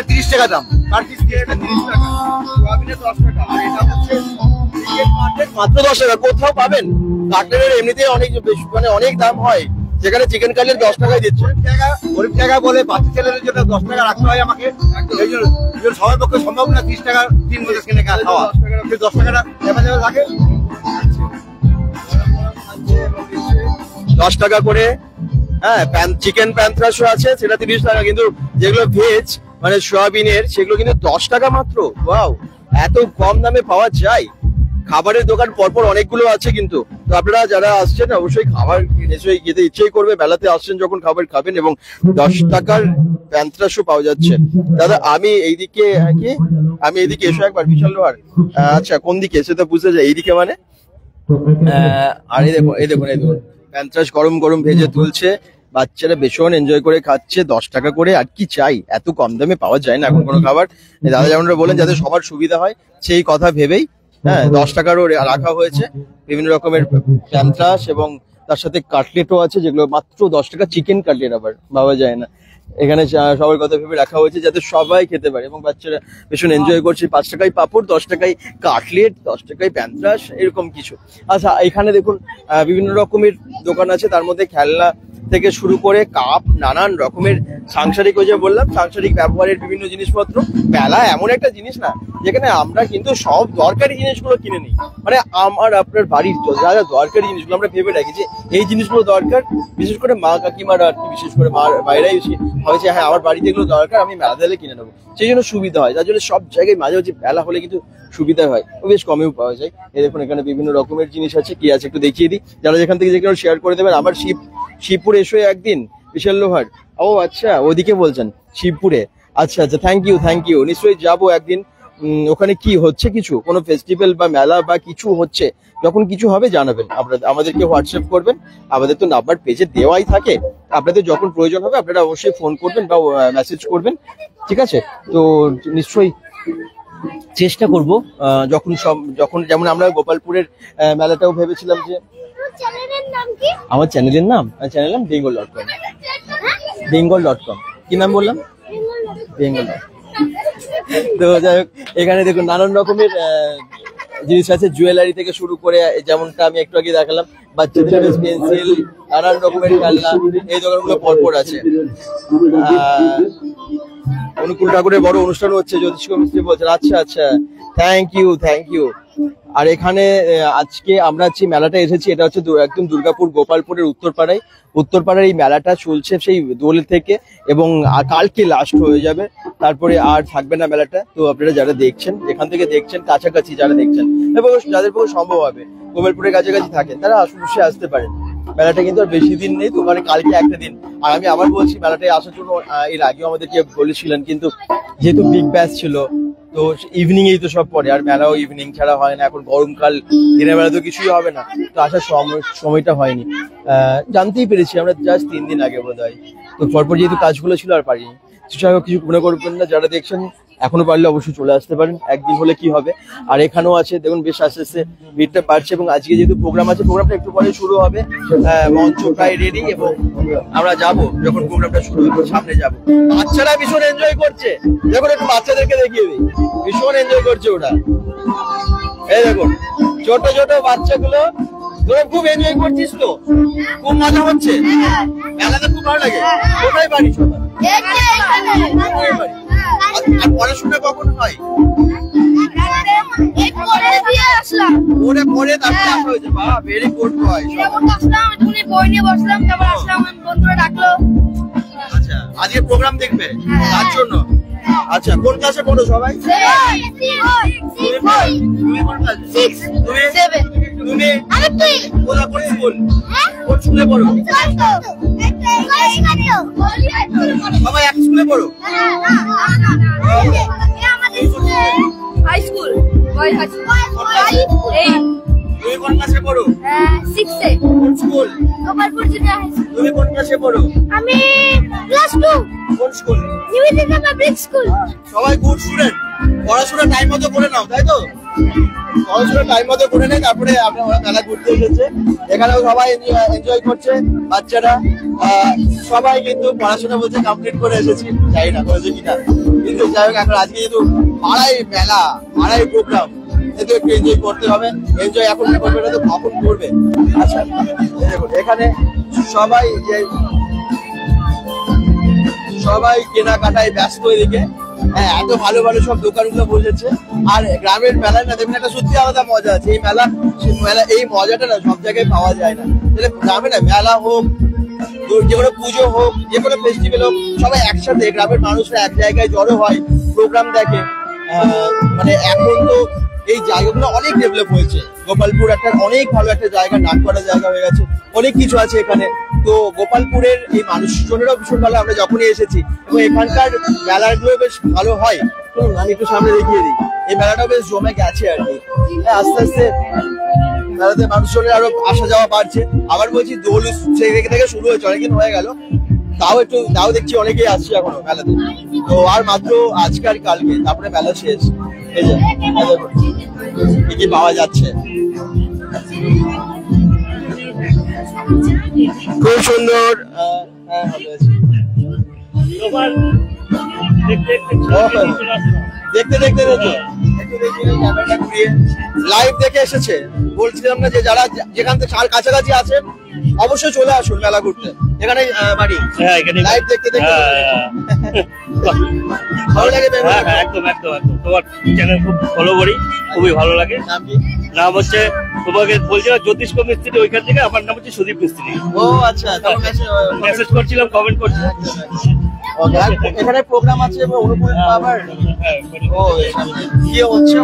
30 টাকা দাম, পার পিস চিকেনটা 30 টাকা, সোয়াবিনের 10 টাকা। আর এটা হচ্ছে চিকেন কাটলেট মাত্র 10 টাকা। কোথাও পাবেন? কাটলেটের এমনিতেই অনেক মানে অনেক দাম হয়, যেখানে চিকেন কাটলেট 10 টাকায় দিচ্ছে। গরিব জায়গা বলে বাচ্চা ছেলেদের জন্য 10 টাকা রাখতে হয় আমাকে, এই জন্য সবার পক্ষে সম্ভব না 30 টাকা 3 বছর কিনে খাওয়া। 10 টাকাটা থাকে 10 টাকা করে। হ্যাঁ, চিকেন প্যান্থ্রাসও আছে, সেটা 30 টাকা। কিন্তু যেগুলো ভেজ মানে সোয়াবিনের, সেগুলো কিন্তু 10 টাকা মাত্র। ওয়াও, এত কম দামে পাওয়া যায়। খাবারের দোকান পরপর অনেকগুলো আছে কিন্তু। তো আপনারা যারা আসছেন অবশ্যই খাবার নিশ্চয়ই খেতে ইচ্ছেই করবে, বেলাতে আসছেন যখন খাবার খাবেন। এবং 10 টাকার প্যান্থ্রাসও পাওয়া যাচ্ছে। দাদা, আমি এইদিকে এসো একবার, বিশাল লোহার। আচ্ছা, কোন দিকে সেটা বুঝতে যায়, এইদিকে মানে। আর এই দেখুন প্যান্থ্রাস গরম গরম ভেজে তুলছে, বাচ্চারা ভীষণ এনজয় করে খাচ্ছে। 10 টাকা করে, আর কি চাই? এত কম দামে পাওয়া যায় না এখন কোনো খাবার। দাদা যেমনটা বলেন, যাতে সবার সুবিধা হয় সেই কথা ভেবেই 10 টাকারও রাখা হয়েছে। বিভিন্ন রকমের প্যান্থ্রাস এবং তার সাথে কাটলেটও আছে, যেগুলো মাত্র 10 টাকা। চিকেন কাটলেট আবার পাওয়া যায় না এখানে, সবার কথা ভেবে রাখা হয়েছে যাতে সবাই খেতে পারে। এবং বাচ্চারা ভীষণ এনজয় করছে। 5 টাকায় পাপড়, 10 টাকায় কাটলেট, 10 টাকায় প্যান্থ্রাস, এরকম কিছু। আচ্ছা, এখানে দেখুন বিভিন্ন রকমের দোকান আছে, তার মধ্যে খেলনা থেকে শুরু করে কাপ, নানান রকমের সাংসারিক, ওই যে বললাম সাংসারিক ব্যবহারের বিভিন্ন জিনিসপত্র। মেলা এমন একটা জিনিস না যেখানে আমরা কিন্তু সব দরকারি জিনিসগুলো কিনে নিই। মানে আমার আপনার বাড়ির যা যা দরকারি জিনিসগুলো আমরা ভেবে রাখি যে এই জিনিসগুলো দরকার, বিশেষ করে মা কাকিমারা আর কি, বিশেষ করে মার বাইরেই ভাবেছে হ্যাঁ আমার বাড়িতে এগুলো দরকার, আমি মেলা দিলে কিনে নেবো। সেই জন্য সুবিধা হয়, তার জন্য সব জায়গায় মাঝে মাঝে মেলা হলে কিন্তু সুবিধা হয়, বেশ কমেও পাওয়া যায়। এই দেখুন এখানে বিভিন্ন রকমের জিনিস আছে, কি আছে একটু দেখিয়ে দিই। যারা যেখান থেকে যেখানে শেয়ার করে দেবেন। আমার শিবপুর এসো একদিন, বিশাল লোহার। ও আচ্ছা, ওদিকে বলছেন শিবপুরে। আচ্ছা আচ্ছা, থ্যাংক ইউ, নিশ্চয়ই যাবো একদিন। ওখানে কি হচ্ছে, কিছু কোনো ফেস্টিভ্যাল বা মেলা বা কিছু হচ্ছে, যখন কিছু হবে জানাবেন, আপনারা আমাদেরকে হোয়াটসঅ্যাপ করবেন। আমাদের তো নাম্বার পেজে দেওয়াই থাকে, আপনাদের যখন প্রয়োজন হবে আপনারা অবশ্যই ফোন করবেন বা মেসেজ করবেন, ঠিক আছে? তো নিশ্চয়ই চেষ্টা করব যখন যেমন আমরা গোপালপুরের মেলাটাও ভেবেছিলাম যে। আমার চ্যানেলের নাম bengal.com। bengal.com। কি নাম বললাম? bengal। তো যাই হোক, এখানে দেখুন নানান রকমের জিনিস আছে, জুয়েলারি থেকে শুরু করে, যেমনটা আমি একটু আগে দেখালাম বাচ্চাদের পেন্সিল, নানান রকমের খেলনা, এই দোকানগুলো পরপর আছে। অনুকূল ঠাকুরের বড় অনুষ্ঠান হচ্ছে, জ্যোতিষ মিস্ত্রি বলছেন। আচ্ছা আচ্ছা, থ্যাংক ইউ। আর এখানে আজকে আমরা যে মেলাটা এসেছি, এটা হচ্ছে একদম দুর্গাপুর গোপালপুরের উত্তরপাড়ার এই মেলাটা চলছে সেই দোল থেকে, এবং কালকে লাস্ট হয়ে যাবে, তারপরে আর থাকবে না মেলাটা। তো আপনারা যারা দেখছেন, এখান থেকে দেখছেন, কাছাকাছি যারা দেখছেন এবং যাদের পক্ষে সম্ভব হবে গোপালপুরের কাছাকাছি থাকেন, তারা অবশ্যই আসতে পারেন। মেলাটা কিন্তু আর বেশি দিন নেই, তো মানে কালকে একটা দিন। আর আমি আবার বলছি, মেলাটায় আসার জন্য এর আগেও আমাদেরকে বলেছিলেন, কিন্তু যেহেতু বিগ ব্যাচ ছিল, তো ইভিনিং এই তো সব পরে, আর মেলাও ইভিনিং ছাড়া হয় না। এখন গরমকাল, দিনের বেলা তো কিছুই হবে না, তো আসার সময়টা হয়নি। জানতেই পেরেছি আমরা জাস্ট 3 দিন আগে বোধ হয়, তো পরপর যেহেতু কাজগুলো ছিল আর পারিনি। কিছু মনে করবেন না, যারা দেখছেন এখনো পারলে অবশ্যই চলে আসতে পারেন, একদিন হলে কি হবে। আর এখানেও আছে দেখুন, বেশ আস্তে আস্তে ভিড়টা বাড়ছে, এবং আজকে যেহেতু প্রোগ্রাম আছে, প্রোগ্রামটা একটু পরে শুরু হবে। মঞ্চ প্রায় রেডি, এবং আমরা যাব, যখন প্রোগ্রামটা শুরু হবে সামনে যাব। বাচ্চারা ভীষণ এনজয় করছে, দেখুন একটু বাচ্চাদেরকে দেখিয়ে দিই, ভীষণ এনজয় করছে ওরা। এই দেখুন ছোট ছোট বাচ্চাগুলো, তোরা খুব এনজয় করছিস তো, খুব মজা হচ্ছে, মেলাতে খুব ভালো লাগে। কোথায় বাড়ি সবার? আর পড়াশোনা কখন হয়? পরে তারপরে আসা হয়েছে। বাহ, ভেরি গুড বয়।
বই নিয়ে বসলাম, তারপর আসলাম, বন্ধুরা ডাকলো।
আচ্ছা, আজকে প্রোগ্রাম দেখবে তার জন্য? আচ্ছা, কোন ক্লাসে পড়ো সবাই? তুমি কোন স্কুল? কোন স্কুলে পড়ো? সবাই এক স্কুলে পড়ো?
High school.
তুমি কোন ক্লাসে পড়ো?
6 এ।
কোন স্কুল?
Gopalpur junior high school.
তুমি কোন ক্লাসে পড়ো?
আমি ক্লাস 2।
কোন স্কুল?
Nivedita public school.
সবাই গুড স্টুডেন্ট, পড়াশোনা টাইম মতো করে নাও, তাই তো? পড়াশোনা টাইম মতো করে নেই, তারপরে আমরা মেলা ঘুরতে এসেছে। এখানেও সবাই এনজয় করছে, বাচ্চারা সবাই কিন্তু পড়াশোনা বলছে কমপ্লিট করে এসেছি, জানি না করেছে কিনা, কিন্তু যাই হোক, এখন আজকে যেহেতু পাড়াই মেলা, পাড়াই প্রোগ্রাম, যেহেতু একটু এনজয় করতে হবে। এনজয় এখন করবে না তো কখন করবে? আচ্ছা, দেখুন এখানে সবাই কেনাকাটায় ব্যস্ত এদিকে। হ্যাঁ, এত ভালো ভালো সব দোকানগুলো বসেছে। আর গ্রামের মেলায় না দেখবেন, একটা সত্যি আলাদা মজা আছে। এই মেলা এই মজাটা না সব জায়গায় পাওয়া যায় না। গ্রামে না মেলা হোক, যে কোনো পুজো হোক, যে কোনো ফেস্টিভ্যাল হোক, সবাই একসাথে গ্রামের মানুষরা এক জায়গায় জড়ো হয়, প্রোগ্রাম দেখে। মানে এখন তো এই জায়গাগুলো অনেক ডেভেলপ হয়েছে। গোপালপুর একটা অনেক ভালো একটা জায়গা, নাম করা জায়গা হয়ে গেছে, অনেক কিছু আছে এখানে। তো গোপালপুরের এই মানুষজনেরও ভীষণ ভালো, আমরা যখনই এসেছি, এবং এখানকার মেলাগুলো বেশ ভালো হয়। তো আমি একটু সামনে দেখিয়ে দিই, এই মেলাটাও বেশ জমে গেছে আর কি। আস্তে আস্তে মেলাতে মানুষজনের আরো আসা যাওয়া বাড়ছে। আবার বলছি, দোল থেকে শুরু হয়েছে, অনেকদিন হয়ে গেল, তাও দেখছি অনেকেই আসছে এখনো মেলাতে। তো আর মাত্র আজকে আর কালকে, তারপরে মেলা শেষ। এই যে কি কি পাওয়া যাচ্ছে, খুব সুন্দর। দেখতে লাইভ দেখে এসেছে। বলছিলাম না যে যারা যেখান থেকে কাছাকাছি আছেন, অবশ্যই চলে আসুন মেলা ঘুরতে। এখানে বাড়ি লাইভ দেখতে ভালো লাগে।
একদম তোমার চ্যানেল খুব ফলো করি, খুবই ভালো লাগে। নাম হচ্ছে, তোমাকে বলছিলাম জ্যোতিষ মিস্ত্রি, ওইখান থেকে আমার নাম হচ্ছে সুদীপ মিস্ত্রি।
ও আচ্ছা,
মেসেজ করছিলাম, কমেন্ট করছিলাম।
এখানে প্রোগ্রাম আছে অনুকূল বাবার। ও কি হচ্ছে?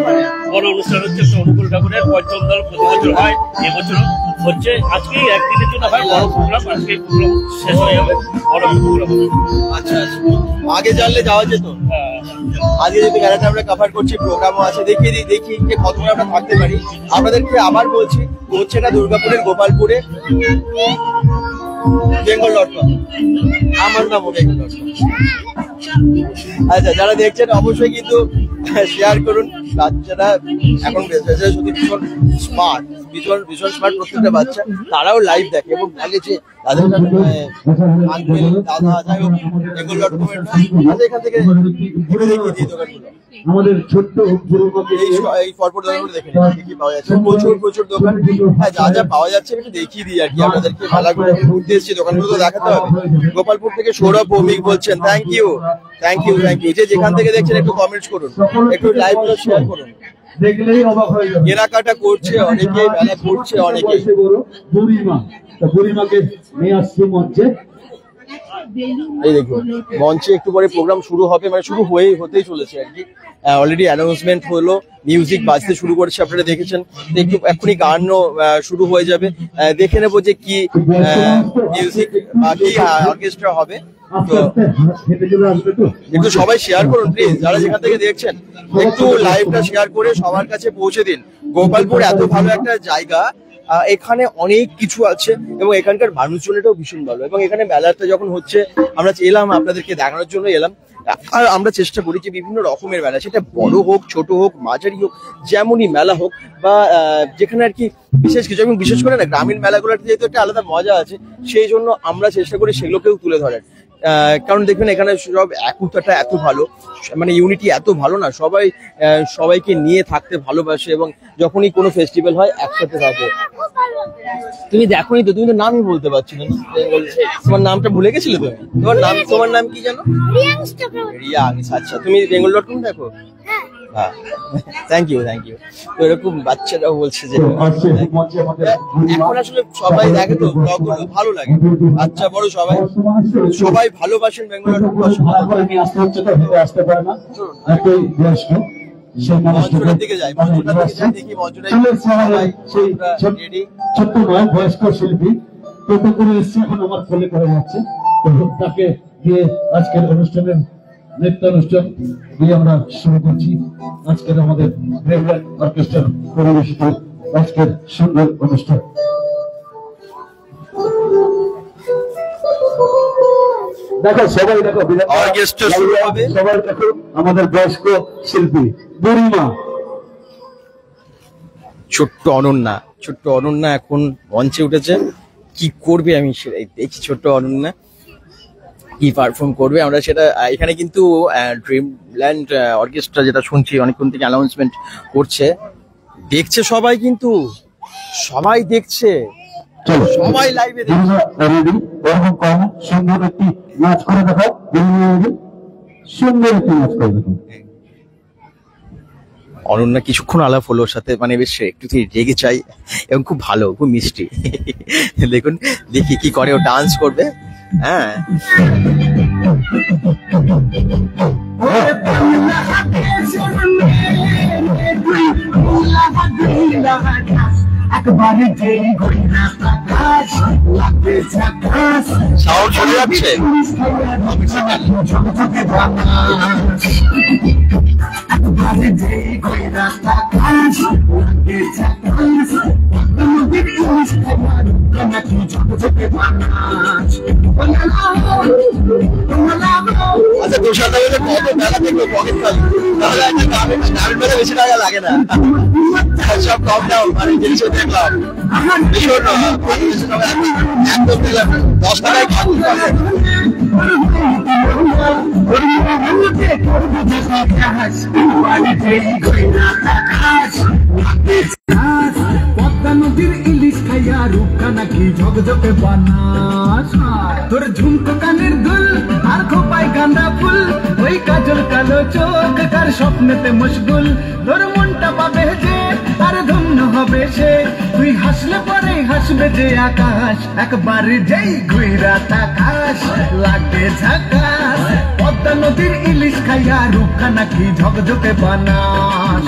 বড় অনুষ্ঠান হচ্ছে অনুকূল ঠাকুরের পঞ্চম দল, প্রতি বছর হয়, এবছর হচ্ছে। আজকে একদিনের জন্য হয় বড় প্রোগ্রাম, আজকে প্রোগ্রাম শেষ হয়ে যাবে, বড় প্রোগ্রাম।
আচ্ছা, আগে জানলে যাওয়া যেত। আজকে যদি মেলাটা আমরা কভার করছি, প্রোগ্রামও আছে, দেখি যে কতক্ষণ আমরা থাকতে পারি। আপনাদেরকে আবার বলছি, হচ্ছে না দুর্গাপুরের গোপালপুরে bengal.com, আমার নামও bengal.com। আচ্ছা, যারা দেখছেন অবশ্যই কিন্তু শেয়ার করুন। বাচ্চারা এখন সত্যি ভীষণ স্মার্ট, ভীষণ স্মার্ট প্রত্যেকটা বাচ্চা। তারাও লাইভ দেখে এবং বলেছে তাদের আঙ্কেল, দাদা, যাই হোক bengal.com এর এখান থেকে ঘুরে দেখিয়ে দিই দোকানগুলো।
আমাদের ছোট্ট বুড়িমাকে
এই পরপর দোকানগুলো দেখে নিন, কি কি পাওয়া যাচ্ছে। প্রচুর দোকান। হ্যাঁ, যা যা পাওয়া যাচ্ছে একটু দেখিয়ে দিই আর কি আপনাদেরকে। মেলাগুলো ঘুরতে এসেছি, দোকানগুলো তো দেখাতে হবে। গোপালপুর থেকে সৌরভ ভৌমিক বলছেন, থ্যাংক ইউ। যে যেখান থেকে দেখছেন একটু কমেন্টস করুন, একটু লাইভগুলো শেয়ার করুন।
দেখলেই অবাক হয়ে যাবে।
কেনাকাটা করছে অনেকে, মেলা করছে অনেকে।
বুড়িমা, বুড়িমাকে নিয়ে আসছি মঞ্চে।
এই দেখুন মঞ্চে একটু পরে প্রোগ্রাম শুরু হবে, মানে শুরু হতেই চলেছে আর কি। অলরেডি অ্যানাউন্সমেন্ট হলো, মিউজিক বাজতে শুরু করেছে, আপনারা দেখেছেন। একটু এক্ষুনি গানও শুরু হয়ে যাবে। দেখে নেবো যে কি মিউজিক বা কি অর্কেস্ট্রা হবে। তো একটু সবাই শেয়ার করুন প্লিজ, যারা যেখান থেকে দেখছেন একটু লাইভটা শেয়ার করে সবার কাছে পৌঁছে দিন। গোপালপুর এত ভালো একটা জায়গা, এখানে অনেক কিছু আছে এবং এখানকার মানুষজনেরও ভীষণ ভালো। এবং এখানে মেলাটা যখন হচ্ছে আমরা এলাম আপনাদেরকে দেখানোর জন্য এলাম। আর আমরা চেষ্টা করি যে বিভিন্ন রকমের মেলা, সেটা বড় হোক ছোট হোক মাঝারি হোক, যেমনই মেলা হোক বা যেখানে আর কি বিশেষ কিছু, এবং বিশেষ করে না গ্রামীণ মেলাগুলোতে যেহেতু একটা আলাদা মজা আছে, সেই জন্য আমরা চেষ্টা করি সেগুলোকেও তুলে ধরার। কারণ দেখবেন এখানে সব একতাটা এত ভালো, মানে ইউনিটি এত ভালো না, সবাইকে নিয়ে থাকতে ভালোবাসে এবং যখনই কোনো ফেস্টিভ্যাল হয় একসাথে থাকে। তুমি দেখোনি তো, তুমি তো নামই বলতে পারছো না। তোমার নামটা ভুলে গেছিলে তুমি? তোমার নাম কি জানো? রিয়াংস। আচ্ছা, তুমি bengal.com দেখো? হ্যাঁ, থ্যাংক ইউ। তো এরকম বাচ্চারাও বলছে যে এখন আসলে সবাই দেখে তো ব্লগগুলো, ভালো লাগে, বাচ্চা বড় সবাই ভালোবাসেন bengal.com। মঞ্চটার দিকে যাই, দেখি মঞ্চটাই
ছোট্ট নয়, বয়স্ক শিল্পী টোটো করে এসছে, এখন আমার কোলে করে যাচ্ছে। তো তাকে দিয়ে আজকের অনুষ্ঠানের নৃত্যানুষ্ঠান দিয়ে আমরা শুরু করছি আজকের আমাদের গ্রেভল্যান্ড অর্কেস্ট্রার পরিবেশিত আজকের সুন্দর অনুষ্ঠান। দেখো সবাই, দেখো
অর্কেস্ট্রা শুরু হবে।
সবাই দেখো আমাদের বয়স্ক শিল্পী বুড়িমা।
ছোট্ট অনন্যা এখন মঞ্চে উঠেছে। কি করবে আমি সেটাই দেখি, ছোট্ট অনন্যা কি পারফর্ম করবে আমরা সেটা। এখানে কিন্তু ড্রিমল্যান্ড অর্কেস্ট্রা যেটা শুনছি অনেকক্ষণ থেকে অ্যানাউন্সমেন্ট করছে, দেখছে সবাই, কিন্তু সবাই দেখছে, সবাই লাইভে দেখছে।
সুন্দর একটি নাচ করে দেখাও, সুন্দর একটি নাচ করে দেখাও।
অনন্যা কিছুক্ষণ আলাপ হলো ওর সাথে, মানে বেশ একটু রেগে চাই এবং খুব ভালো, খুব মিষ্টি। দেখুন দেখি কি করে, ও ডান্স করবে। হ্যাঁ, সাউন্ড চলে যাচ্ছে। আচ্ছা, তুষার দাকে কত মেলা দেখলো পকেট খালি, তাহলে একটা গ্রামীণ মেলা বেশি টাকা লাগে না, সব কম দাম। মানে জিনিস দেখলাম ভীষণ একদম দিলাম 10 টাকায় খাওয়া।
পদ্মা নদীর ইলিশ খাইয়া রূপটা নাকি ঝকঝকে বানাস, তোর ঝুমকো কানের দুল আর খোপায় গাঁদা ফুল, ওই কাজল কালো চোখ কার স্বপ্নেতে মশগুল, তোর মনটা পাবে যে আর ধন্য হবে সে, তুই হাসলে পরে হাসবে যে আকাশ, একবার যেই ঘুইরা তাকাস লাগে ঝাকাস। পদ্মা নদীর ইলিশ খাইয়া রূপটা নাকি ঝকঝকে বানাস,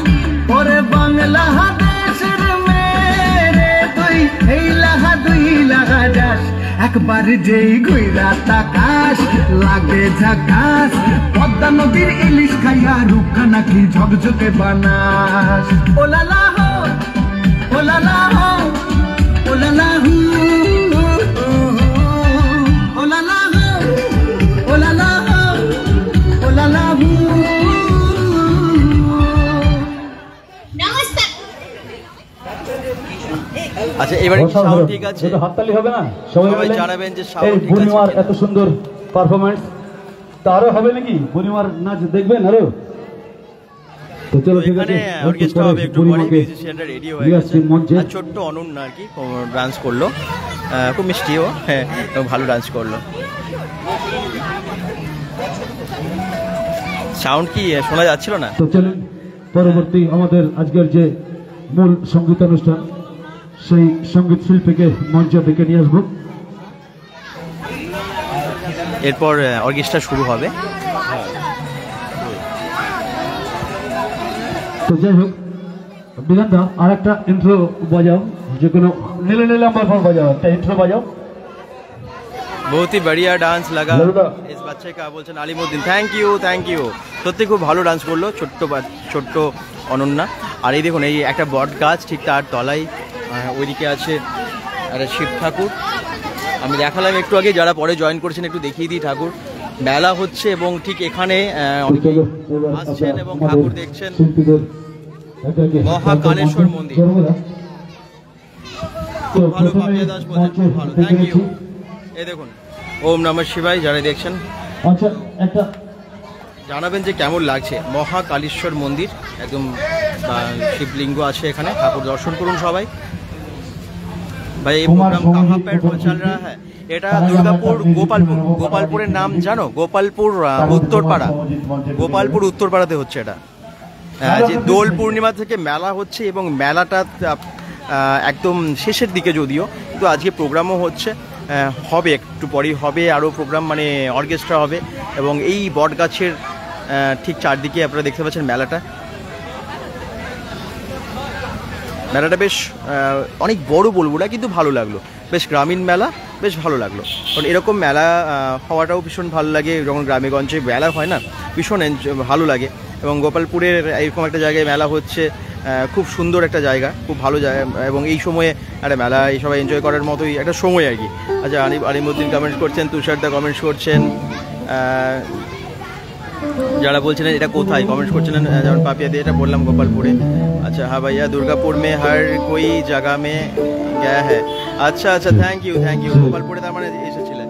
পরে বাংলা দেশের মেরে তুই এই লাহা দুই লাগা যাস, একবার যেই ঘুইরা তাকাস লাগে ঝাকাস। পদ্মা নদীর ইলিশ খাইয়া রূপটা নাকি ঝকঝকে বানাস। ওলালা হো, ওলালা হো, ওলালা হু, ওলালা হো, ওলালা হো, ওলালা হু।
আচ্ছা, এবারে কি সাউন্ড ঠিক আছে?
হাততালি হবে না? সবাই
জানাবেন যে সাউন্ড ঠিক আছে।
বুড়িমার এত সুন্দর পারফরম্যান্স, তারও হবে নাকি? বুড়িমার নাচ দেখবেন আরো? তো চলো ঠিক আছে,
এখানে অর্কেস্ট্রা হবে একটু পরে, মিউজিশিয়ানরা রেডি হয়ে
নিয়ে
গেছে।
আসছি মঞ্চে।
আর ছোট্ট অনন্যা আর কি ডান্স করলো, খুব মিষ্টিও, হ্যাঁ ভালো ডান্স করলো। সাউন্ড কি শোনা যাচ্ছিল না?
তো চলুন পরবর্তী আমাদের আজকের যে মূল সঙ্গীতানুষ্ঠান, সেই সঙ্গীত শিল্পীকে মঞ্চে ডেকে নিয়ে আসবো।
এরপর অর্কেস্ট্রা শুরু হবে।
তো যাই হোক, বিধানদা আর একটা ইন্ট্রো বাজাও, যে কোনো নীলে নাম্বার ফোন বাজাও, একটা ইন্ট্রো বাজাও।
बहुत ही बढ़िया डांस लगा
जरूर।
इस बच्चे का বলছেন আলিমউদ্দিন। থ্যাংক ইউ সত্যি খুব ভালো ডান্স করলো ছোট্ট অনন্যা। আর এই দেখুন, এই একটা বট গাছ, ঠিক তার তলায় ওইদিকে আছে একটা শিব ঠাকুর। আমি দেখালাম একটু আগে, যারা পরে জয়েন করেছেন একটু দেখিয়ে দিই। ঠাকুর মেলা হচ্ছে এবং ঠিক এখানে অনেকেই আসছেন এবং ঠাকুর দেখছেন। মহাকালেশ্বর মন্দির, খুব ভালো। পাপিয়া দাস বলছেন খুব ভালো, থ্যাংক ইউ। এই দেখুন, ওম নমঃ শিবায় যারা দেখছেন
আচ্ছা, একটা
জানাবেন যে কেমন লাগছে। মহাকালেশ্বর মন্দির, একদম শিবলিঙ্গ আছে এখানে, ঠাকুর দর্শন করুন সবাই। ভাই এই প্রোগ্রাম কাহা পে চল रहा है? এটা দুর্গাপুর গোপালপুরের নাম জানো? গোপালপুর উত্তরপাড়াতে হচ্ছে এটা। যে দোল পূর্ণিমা থেকে মেলা হচ্ছে এবং মেলাটা একদম শেষের দিকে, যদিও কিন্তু আজকে প্রোগ্রামও হচ্ছে, হবে একটু পরেই হবে আরও প্রোগ্রাম, মানে অর্কেস্ট্রা হবে। এবং এই বট গাছের ঠিক চারদিকে আপনারা দেখতে পাচ্ছেন মেলাটা বেশ অনেক বড় বলবো না, কিন্তু ভালো লাগলো, বেশ গ্রামীণ মেলা, বেশ ভালো লাগলো। কারণ এরকম মেলা হওয়াটাও ভীষণ ভালো লাগে, যখন গ্রামে গঞ্জে মেলা হয় না, ভীষণ ভালো লাগে। এবং গোপালপুরের এরকম একটা জায়গায় মেলা হচ্ছে, খুব সুন্দর একটা জায়গা, খুব ভালো জায়গা। এবং এই সময়ে একটা মেলা এই সবাই এনজয় করার মতোই একটা সময় আর কি। আচ্ছা, আলিমউদ্দিন কমেন্ট করছেন, তুষারদা কমেন্টস করছেন, যারা বলছেন এটা কোথায় কমেন্টস করছিলেন, যেমন পাপিয়া দিয়ে এটা বললাম গোপালপুরে। আচ্ছা হ্যাঁ ভাইয়া, দুর্গাপুর মে হর কোই জায়গা মে গয়া হ্যাঁ। আচ্ছা থ্যাংক ইউ গোপালপুরে তার মানে এসেছিলেন।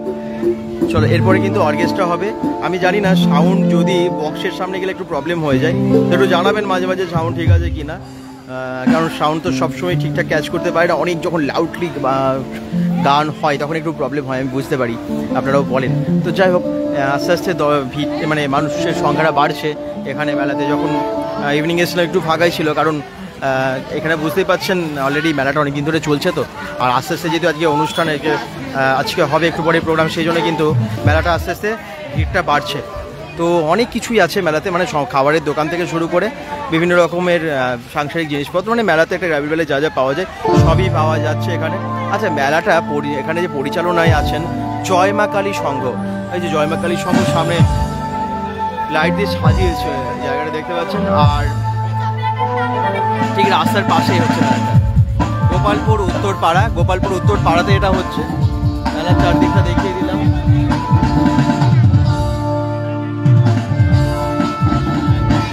চলো, এরপরে কিন্তু অর্কেস্ট্রা হবে। আমি জানি না সাউন্ড যদি বক্সের সামনে গেলে একটু প্রবলেম হয়ে যায়, একটু জানাবেন মাঝে মাঝে সাউন্ড ঠিক আছে কি না, কারণ সাউন্ড তো সবসময় ঠিকঠাক ক্যাচ করতে পারে না। অনেক যখন লাউডলি গান হয় তখন একটু প্রবলেম হয়, আমি বুঝতে পারি, আপনারাও বলেন। তো যাই হোক, আস্তে আস্তে ভিড়, মানে মানুষের সংখ্যাটা বাড়ছে এখানে মেলাতে। যখন ইভিনিং এসেছিলাম একটু ফাঁকাই ছিল, কারণ এখানে বুঝতেই পাচ্ছেন অলরেডি মেলাটা অনেকদিন ধরে চলছে। তো আর আস্তে আস্তে যেহেতু আজকে অনুষ্ঠান, আজকে হবে একটু পরে প্রোগ্রাম, সেই জন্য কিন্তু মেলাটা আস্তে আস্তে ভিড়টা বাড়ছে। তো অনেক কিছুই আছে মেলাতে, মানে খাবারের দোকান থেকে শুরু করে বিভিন্ন রকমের সাংসারিক জিনিসপত্র, মানে মেলাতে একটা গ্রামের বেলায় যা পাওয়া যায় সবই পাওয়া যাচ্ছে এখানে। আচ্ছা, মেলাটা এখানে যে পরিচালনায় আছেন জয় মা কালী সংঘ, এই যে জয় মা কালী সংঘ সামনে লাইট দিয়ে সাজিয়েছে জায়গাটা দেখতে পাচ্ছেন। আর ঠিক রাস্তার পাশেই হচ্ছে মেলাটা, গোপালপুর উত্তরপাড়াতে এটা হচ্ছে। মেলার চারদিকটা দেখিয়ে দিলাম।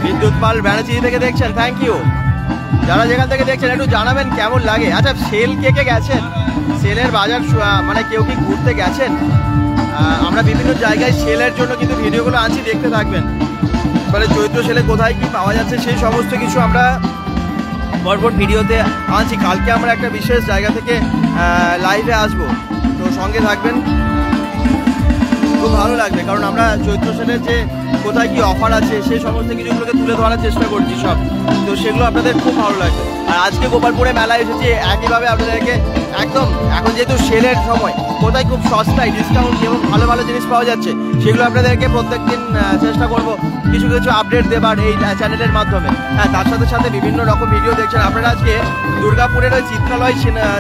বিদ্যুৎ পাল ব্যানার্জি থেকে দেখছেন, থ্যাংক ইউ। যারা যেখান থেকে দেখছেন একটু জানাবেন কেমন লাগে। আচ্ছা, সেল কে গেছেন? সেলের বাজার মানে কেউ কি ঘুরতে গেছেন? আমরা বিভিন্ন জায়গায় সেলের জন্য কিন্তু ভিডিওগুলো আনছি, দেখতে থাকবেন। মানে চৈত্র সেলে কোথায় কি পাওয়া যাচ্ছে সেই সমস্ত কিছু আমরা পরপর ভিডিওতে আনছি। কালকে আমরা একটা বিশেষ জায়গা থেকে লাইভে আসবো, তো সঙ্গে থাকবেন, খুব ভালো লাগবে। কারণ আমরা চৈত্র সেলের যে কোথায় কি অফার আছে সেই সমস্ত কিছুগুলোকে তুলে ধরার চেষ্টা করছি সব, তো সেগুলো আপনাদের খুব ভালো লাগবে। আর আজকে গোপালপুরে মেলায় এসেছি একইভাবে আপনাদেরকে একদম, এখন যেহেতু সেলের সময়, কোথায় খুব সস্তায় ডিসকাউন্ট এবং ভালো ভালো জিনিস পাওয়া যাচ্ছে সেগুলো আপনাদেরকে প্রত্যেকদিন চেষ্টা করব কিছু আপডেট দেবার এই চ্যানেলের মাধ্যমে। হ্যাঁ, তার সাথে সাথে বিভিন্ন রকম ভিডিও দেখছেন আপনারা। আজকে দুর্গাপুরের ওই চিত্রালয়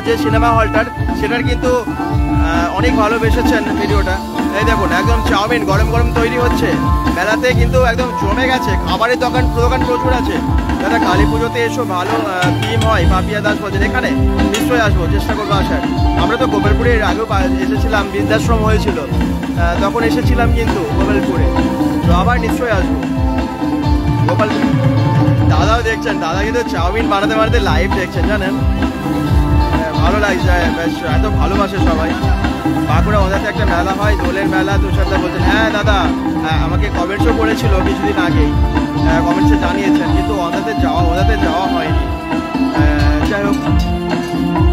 যে সিনেমা হলটার, সেটার কিন্তু অনেক ভালোবেসেছেন ভিডিওটা। এই দেখুন, একদম চাউমিন গরম গরম তৈরি হচ্ছে মেলাতে, কিন্তু একদম জমে গেছে। খাবারের দোকান প্রচুর আছে। দাদা, কালী পুজোতে এসো, ভালো থিম হয়। পাপিয়া দাস বলছেন এখানে, নিশ্চয়ই আসবো, চেষ্টা করবো আসার। আমরা তো গোপালপুরে এর আগেও এসেছিলাম, বৃদ্ধাশ্রম হয়েছিল তখন এসেছিলাম কিন্তু গোপালপুরে, তো আবার নিশ্চয়ই আসবো গোপালপুরে। দাদাও দেখছেন, দাদা কিন্তু চাউমিন বানাতে লাইভ দেখছেন, জানেন, ভালো লাগছে, বেশ এত ভালোবাসে সবাই। বাঁকুড়া ওদাতে একটা মেলা হয়, দোলের মেলা। তুষারদা বলছেন হ্যাঁ দাদা, আমাকে কমেন্টসও করেছিল কিছুদিন আগেই, কমেন্টসে জানিয়েছেন, কিন্তু ওদাতে যাওয়া হয়নি। যাই হোক,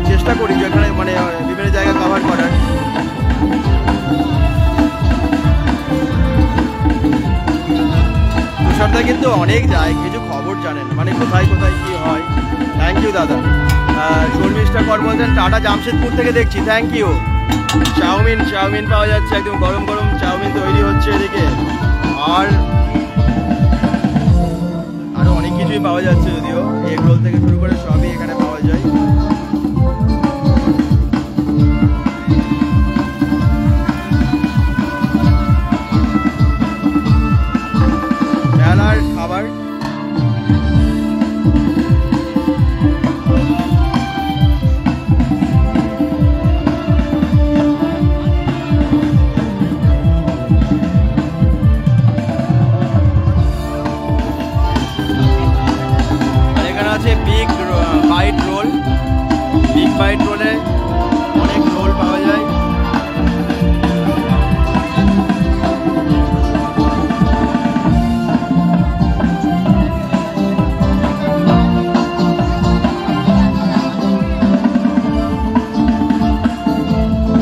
চেষ্টা করি যেখানে মানে বিভিন্ন জায়গা কভার করার। তুষারদা কিন্তু অনেক যায়, কিছু খবর জানেন, মানে কোথায় কোথায় কি হয়। থ্যাংক ইউ দাদা। শর্মিষ্ঠা কর বলছেন টাটা জামশেদপুর থেকে দেখছি, থ্যাংক ইউ। চাউমিন পাওয়া যাচ্ছে, একদম গরম গরম চাউমিন তৈরি হচ্ছে এদিকে। আর আরো অনেক কিছুই পাওয়া যাচ্ছে, যদিও এগ রোল থেকে শুরু করে সবই এখানে পাওয়া যায়। মেলার খাবার বিগ বাইট রোলে অনেক রোল পাওয়া যায়।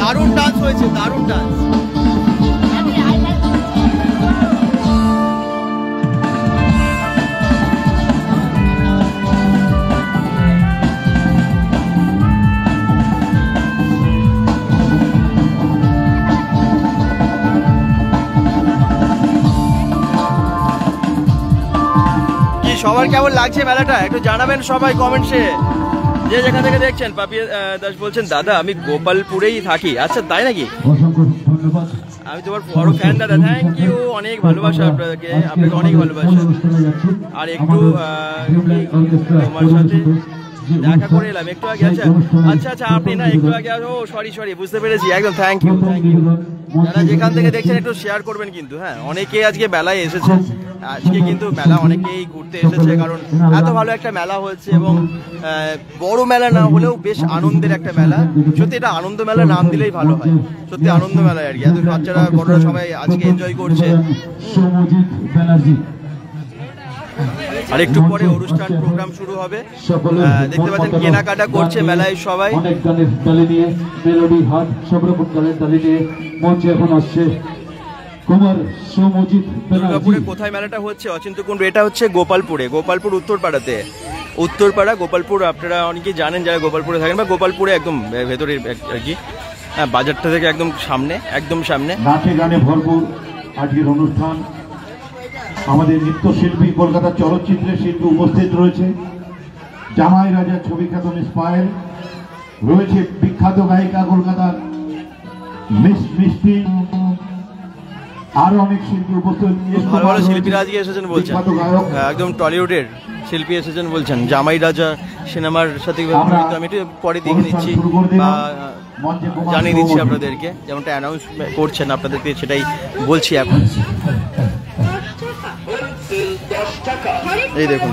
দারুণ ডান্স হয়েছে, দারুণ ডান্স। সবার কেমন লাগছে মেলাটা একটু জানাবেন সবাই কমেন্টসে, যে যেখান থেকে দেখছেন। পাপিয়া দাস বলছেন দাদা আমি গোপালপুরেই থাকি। আচ্ছা তাই নাকি? আমি তোমার বড় ফ্যান দাদা, থ্যাংক ইউ, অনেক ভালোবাসা আপনাকে অনেক ভালোবাসা। আর একটু তোমার সাথে দেখা করে এলাম একটু আগে। আচ্ছা আপনি না একটু আগে, ও সরি বুঝতে পেরেছি, একদম থ্যাংক ইউ। যারা যেখান থেকে দেখছেন একটু শেয়ার করবেন কিন্তু। হ্যাঁ, অনেকে আজকে মেলায় এসেছে, আজকে কিন্তু মেলা অনেকেই ঘুরতে এসেছে, কারণ এত ভালো একটা মেলা হচ্ছে এবং বড় মেলা না হলেও বেশ আনন্দের একটা মেলা। সত্যি এটা আনন্দ মেলা নাম দিলেই ভালো হয়, সত্যি আনন্দ মেলা আর কি। এত বাচ্চারা বড়রা সবাই আজকে এনজয় করছে। আর একটু পরে অনুষ্ঠান প্রোগ্রাম শুরু হবে, দেখতে পাচ্ছেন কেনাকাটা করছে মেলায় সবাই। দুর্গাপুরে কোথায় মেলাটা হচ্ছে? অচিন্তকুণ্ড। এটা হচ্ছে গোপালপুর উত্তরপাড়াতে, উত্তরপাড়া গোপালপুর। আপনারা অনেকেই জানেন যারা গোপালপুরে থাকেন, বা গোপালপুরে একদম ভেতরে আর কি, হ্যাঁ, বাজারটা থেকে একদম সামনে।
নাচে গানে ভরপুর আজকের অনুষ্ঠান। আমাদের নৃত্যশিল্পী, কলকাতা চলচ্চিত্রের শিল্পী উপস্থিত রয়েছে। জামাই রাজা ছবি খ্যাত মিস পায়েল রয়েছে, বিখ্যাত গায়িকা কলকাতার মিস মিষ্টি, আরো অনেক শিল্পী উপস্থিত।
ভালো ভালো শিল্পীরা আজকে এসেছেন বলছেন, একদম টলিউডের শিল্পী এসেছেন বলছেন। জামাই রাজা সিনেমার সাথে আমি একটু পরে দেখে নিচ্ছি বা জানিয়ে দিচ্ছি আপনাদেরকে, যেমনটা অ্যানাউন্স করছেন আপনাদেরকে সেটাই বলছি এখন। এই দেখুন,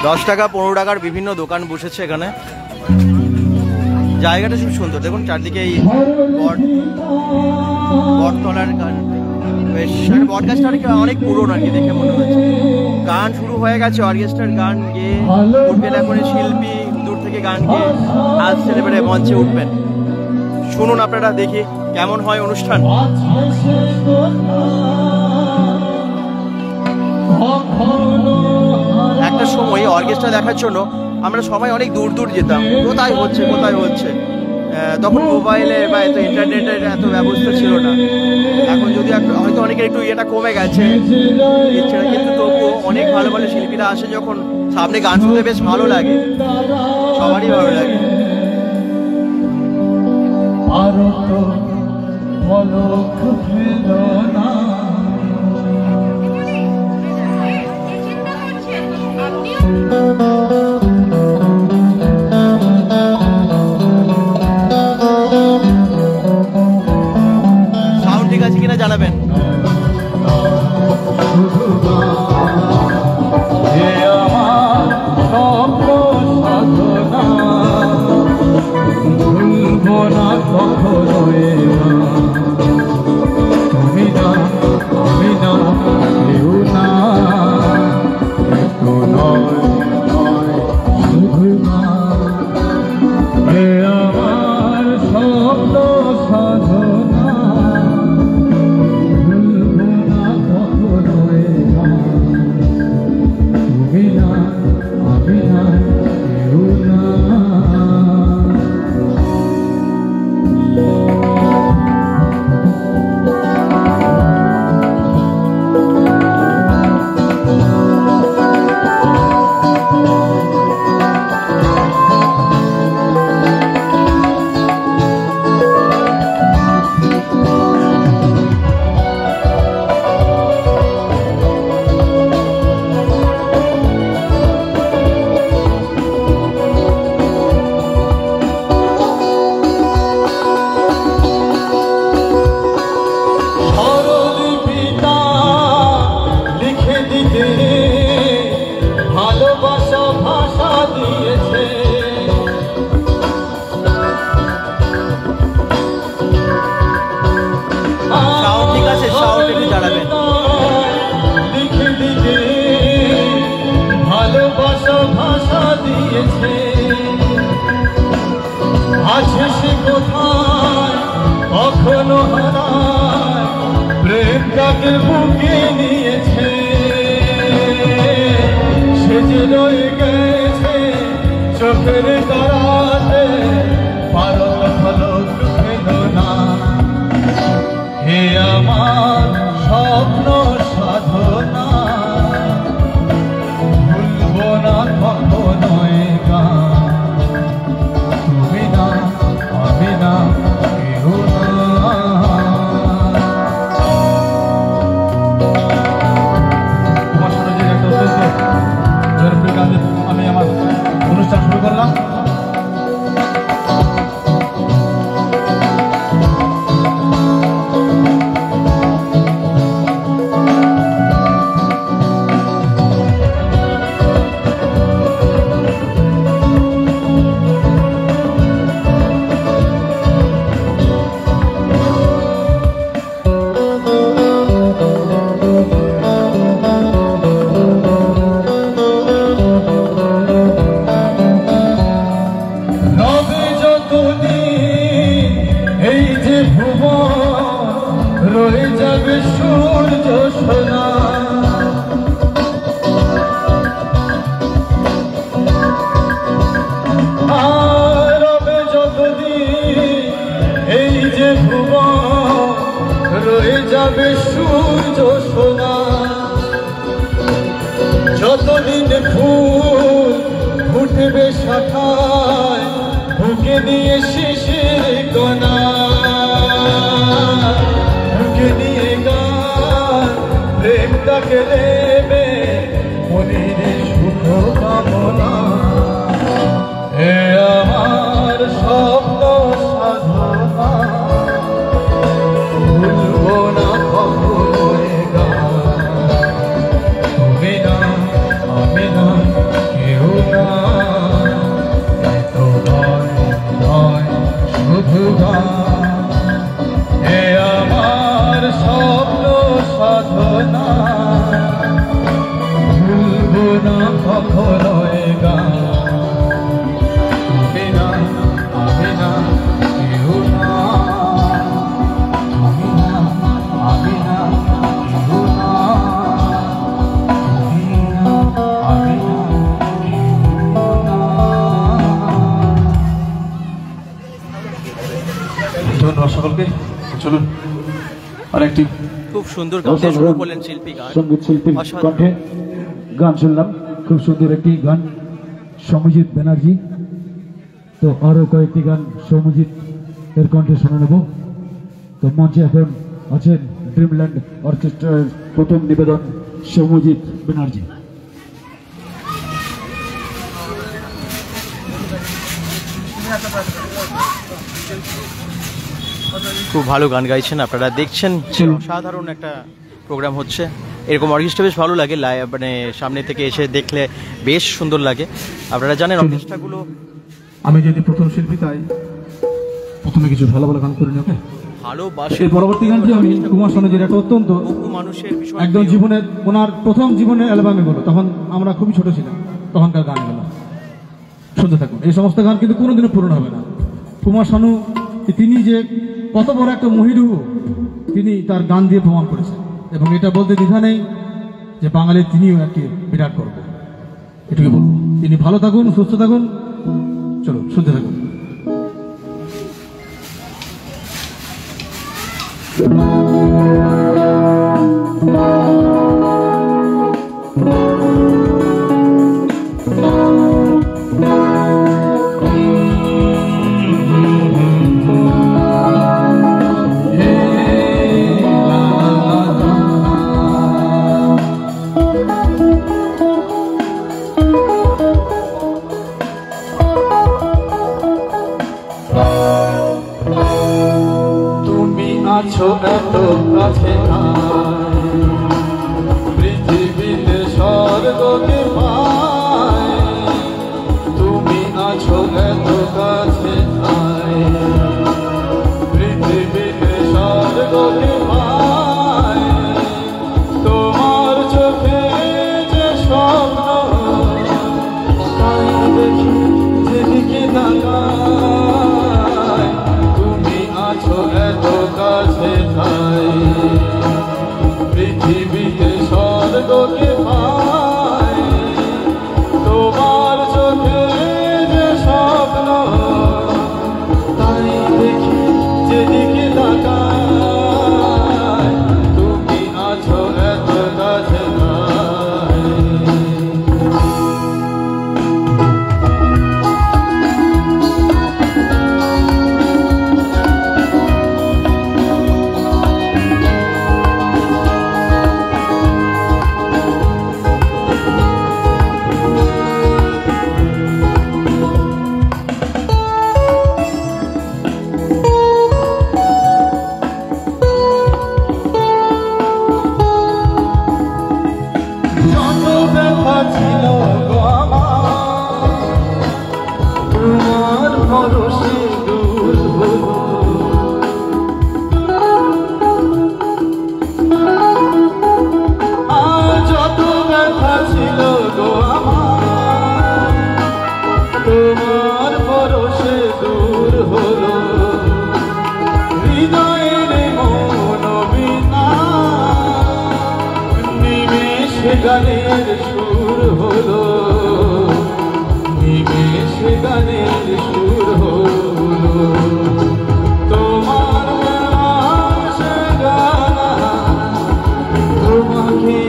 10 টাকা 15 টাকার বিভিন্ন দোকান বসেছে এখানে। জায়গাটা খুব সুন্দর, দেখুন চারদিকে এই বটতলার গান, বেশ বট গাছটা অনেক পুরনো আর কি, দেখে মনে হচ্ছে। গান শুরু হয়ে গেছে, অর্কেস্ট্রার গান গেয়ে উঠবেন এখন শিল্পী, দূর থেকে গান গেয়ে আজ ছেলেমেয়ে মঞ্চে উঠবেন। শুনুন আপনারা, দেখি কেমন হয় অনুষ্ঠান। একটা সময় অর্কেস্ট্রা দেখার জন্য আমরা সবাই অনেক দূর যেতাম, কোথায় হচ্ছে। তখন মোবাইলে বা এত ইন্টারনেটের এত ব্যবস্থা ছিল না। এখন যদি হয়তো অনেকের একটু ইয়েটা কমে গেছে ইচ্ছেটা, কিন্তু তবুও অনেক ভালো ভালো শিল্পীরা আসে যখন, সামনে গান শুনতে বেশ ভালো লাগে, সবারই ভালো লাগে। সাউন্ড ঠিক আছে কিনা জানাবেন।
আমার বুকে নিয়েছে সে যে রয়ে গেছে চোখের তারাতে পালক ফলক ফেল না হে আমার স্বপ্ন সাধনা ভুলবো না কখনো গান তুমি না আমি না কেউ না তোমার সাথে যে একটা অত্যন্ত জনপ্রিয় গান দিয়ে আমি আমার অনুষ্ঠান শুরু করলাম। রয়ে যাবে সূর্য সোনা আর রবে যতদিন এই যে ভুবন রয়ে যাবে সূর্য সোনা যতদিন ফুল ফুটবে শাখায় বুকে নিয়ে শিশির কণা বুকে নিয়ে গান প্রেমটাকে দেবে মনের সুখ কামনা হে আমার স্বপ্ন সাধনা ভুলবো না কখনো গান তুমি না আমি না কেউ না শুধু গান হে আমার স্বপ্ন সাধনা ভুলবো না কখনো গান তুমি না আমি না কেউ না তুমি না আমি না কেউ না তুমি না আমি না কেউ না। ধন্যবাদ সকলকে। চলুন আরেকটি
খুব সুন্দর গান শুরু করলেন শিল্পী গান
সঙ্গীত শিল্পীর কণ্ঠে গান শুনলাম, খুব সুন্দর একটি গান সৌম্যজিৎ ব্যানার্জি। তো আরো কয়েকটি গান সৌম্যজিৎ এর কণ্ঠে শুনে নেব। তো মঞ্চে এখন আছেন ড্রিমল্যান্ড অর্কেস্ট্রার প্রথম নিবেদন সৌম্যজিৎ ব্যানার্জি।
খুব ভালো গান গাইছেন, আপনারা দেখছেন অসাধারণ একটা প্রোগ্রাম হচ্ছে। এরকম অর্কেস্ট্রা বেশ ভালো লাগে, মানে সামনে থেকে এসে দেখলে বেশ সুন্দর লাগে। আপনারা জানেন অর্কেস্ট্রাগুলো,
আমি যদি প্রথম শিল্পী তাই প্রথমে কিছু ভালো ভালো গান করে নেব।
ভালোবাসে
এর পরবর্তী গানটি আমি কুমার শানুর একটা অত্যন্ত
মানুষের
একদম জীবনের ওনার প্রথম জীবনের অ্যালবামে বলো, তখন আমরা খুবই ছোট ছিলাম, তখনকার গানগুলো শুনতে থাকুন। এই সমস্ত গান কিন্তু কোনোদিনও পূরণ হবে না। কুমার শানু তিনি যে কত বড় একটা মহিরু তিনি তার গান দিয়ে প্রমাণ করেছেন, এবং এটা বলতে দ্বিধা নেই যে বাঙালি তিনিও একটি বিরাট গর্ব। এটুকু বলবো, তিনি ভালো থাকুন, সুস্থ থাকুন। চলো শুনতে থাকুন। আছো এত কাছে পৃথিবীতে স্বর্গকে পায়, তুমি আছো এত কাছে পৃথিবীতে স্বর্গকে পায়, তোমার চোখে যে স্বপ্ন তাই দেখি যেদিকে তাকায়, তুমি আছো এত কাছে পৃথিবীতে স্বর্গকে পাই তোমার চোখে যে স্বপ্ন তাই দেখি যেদিকে তাকাই তুমি আছো এত কাছে তাই ছিল গো আমার তোমার ভরসে দূর হলো আর যত ব্যথা ছিল গো আমার তোমার ভরসে দূর হলো হৃদয়ের মনোবিনা নিমেষে গানের সুর হলো নিমেষে গানের সুর হলো তোমার সে গানা তোমাকে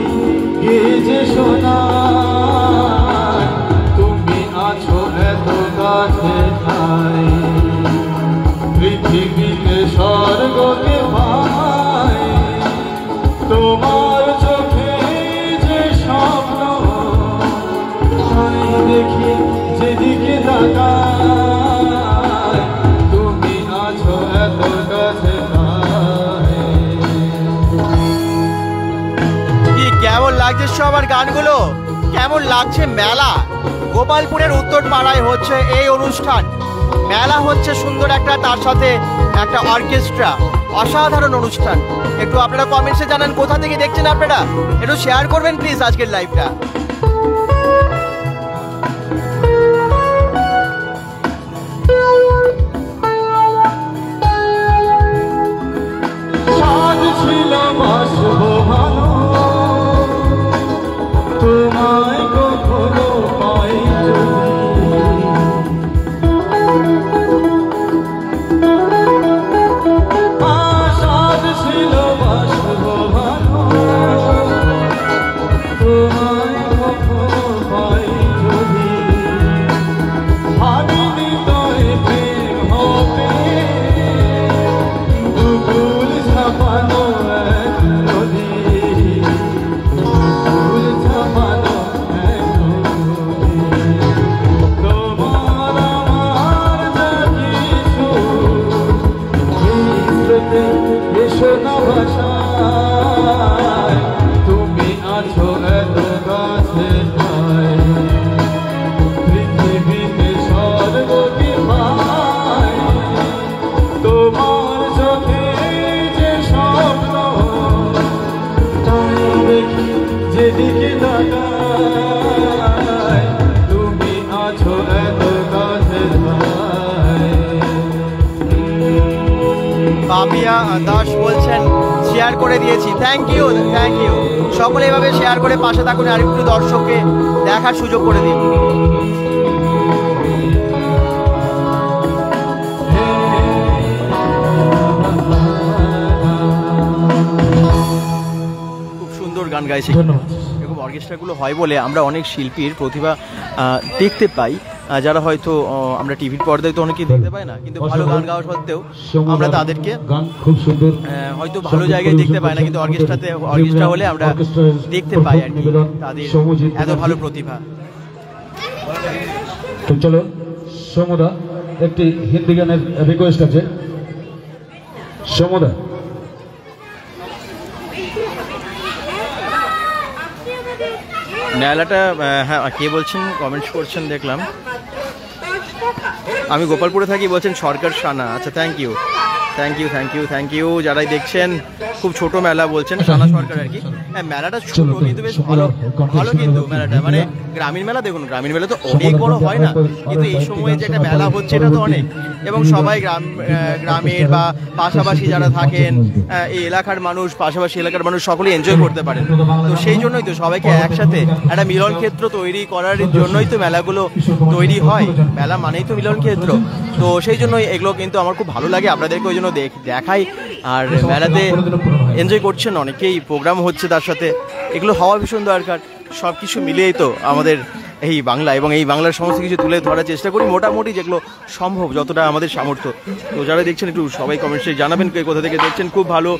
গেজে শোনায় তুমি আছো এত কাছে তাই পৃথিবীতে স্বর্গকে পাই তোমার চোখে যে স্বপ্ন তাই দেখি যেদিকে তাকাই তুমি আছো এত কাছে তাই
কি কেমন লাগছে সবার গানগুলো? কেমন লাগছে মেলা? গোপালপুরের উত্তর পাড়ায় হচ্ছে এই অনুষ্ঠান। মেলা হচ্ছে সুন্দর একটা, তার সাথে একটা অর্কেস্ট্রা, অসাধারণ অনুষ্ঠান। একটু আপনারা কমেন্টসে জানান কোথা থেকে দেখছেন আপনারা, একটু শেয়ার করবেন প্লিজ আজকের লাইভটা।
সাজ ছিল বাসবো ভালো তোমায় কখনো পাই সাজ ছিল বাসবো ভালো তোমায় কখনো পাই যদি ভাবিনি তোয় প্রেম হবে দুগুল ছাপানো এক নদী দুগুল ছাপানো এক নদী তোমার আমার যা কিছু মিশ্রতে এসো না ভাষায় তুমি আছো এত কাছে তাই পৃথিবীতে স্বর্গকে পাই তোমার চোখে যে স্বপ্ন তাই দেখি যেদিকে তাকাই তুমি আছো এত কাছে তাই
পাপিয়া দাস বলছেন শেয়ার করে দিয়েছি। Thank you, thank you. সকলে এভাবে শেয়ার করে পাশে থাকুন, আর একটু দর্শককে দেখার সুযোগ করে দিন। খুব সুন্দর গান গাইছে। এরকম অর্কেস্ট্রাগুলো হয় বলে আমরা অনেক শিল্পীর প্রতিভা দেখতে পাই, যারা হয়তো আমরা টিভির পর্দায় তো অনেকেই দেখতে পাই না, কিন্তু ভালো গান গাওয়া সত্ত্বেও আমরা তাদেরকে
খুব সুন্দর
হয়তো ভালো জায়গায় দেখতে পাই না, কিন্তু অর্কেস্ট্রা হলে আমরা দেখতে পাই আর কি তাদের এত ভালো প্রতিভা।
তো চলো সমদা, একটি হিন্দি গানের রিকোয়েস্ট আছে। সমদা
মেলাটা, হ্যাঁ কে বলছেন কমেন্টস করছেন দেখলাম, আমি গোপালপুরে থাকি বলছেন সরকার সানা। আচ্ছা thank you, thank you, thank you, thank you. যারাই দেখছেন খুব ছোট মেলা বলছেন সানা সরকার আর কি। হ্যাঁ মেলাটা ছোট কিন্তু বেশ ভালো ভালো কিন্তু মেলাটা, মানে গ্রামীণ মেলা দেখুন, গ্রামীণ মেলা তো অনেক বড় হয় না, কিন্তু এই সময়ে যে একটা মেলা হচ্ছে এটা তো অনেক, এবং সবাই গ্রামের বা পাশাপাশি যারা থাকেন এই এলাকার মানুষ, পাশাপাশি এলাকার মানুষ সকলেই এনজয় করতে পারেন। তো সেই জন্যই তো সবাইকে একসাথে একটা মিলন ক্ষেত্র তৈরি করার জন্যই তো মেলাগুলো তৈরি হয়, মেলা মানেই তো মিলন ক্ষেত্র। তো সেই জন্যই এগুলো কিন্তু আমার খুব ভালো লাগে, আপনাদেরকে ওই জন্য দেখাই। আর মেলাতে এনজয় করছেন অনেকেই, প্রোগ্রাম হচ্ছে তার সাথে, এগুলো হওয়া ভীষণ দরকার। সব কিছু মিলিয়েই তো আমাদের এই বাংলা, এবং এই বাংলার সমস্ত কিছু তুলে ধরার চেষ্টা করি মোটামুটি যেগুলো সম্ভব, যতটা আমাদের সামর্থ্য। তো যারা দেখছেন একটু সবাই কমেন্টসে জানাবেন কে কোথা থেকে দেখছেন। খুব ভালো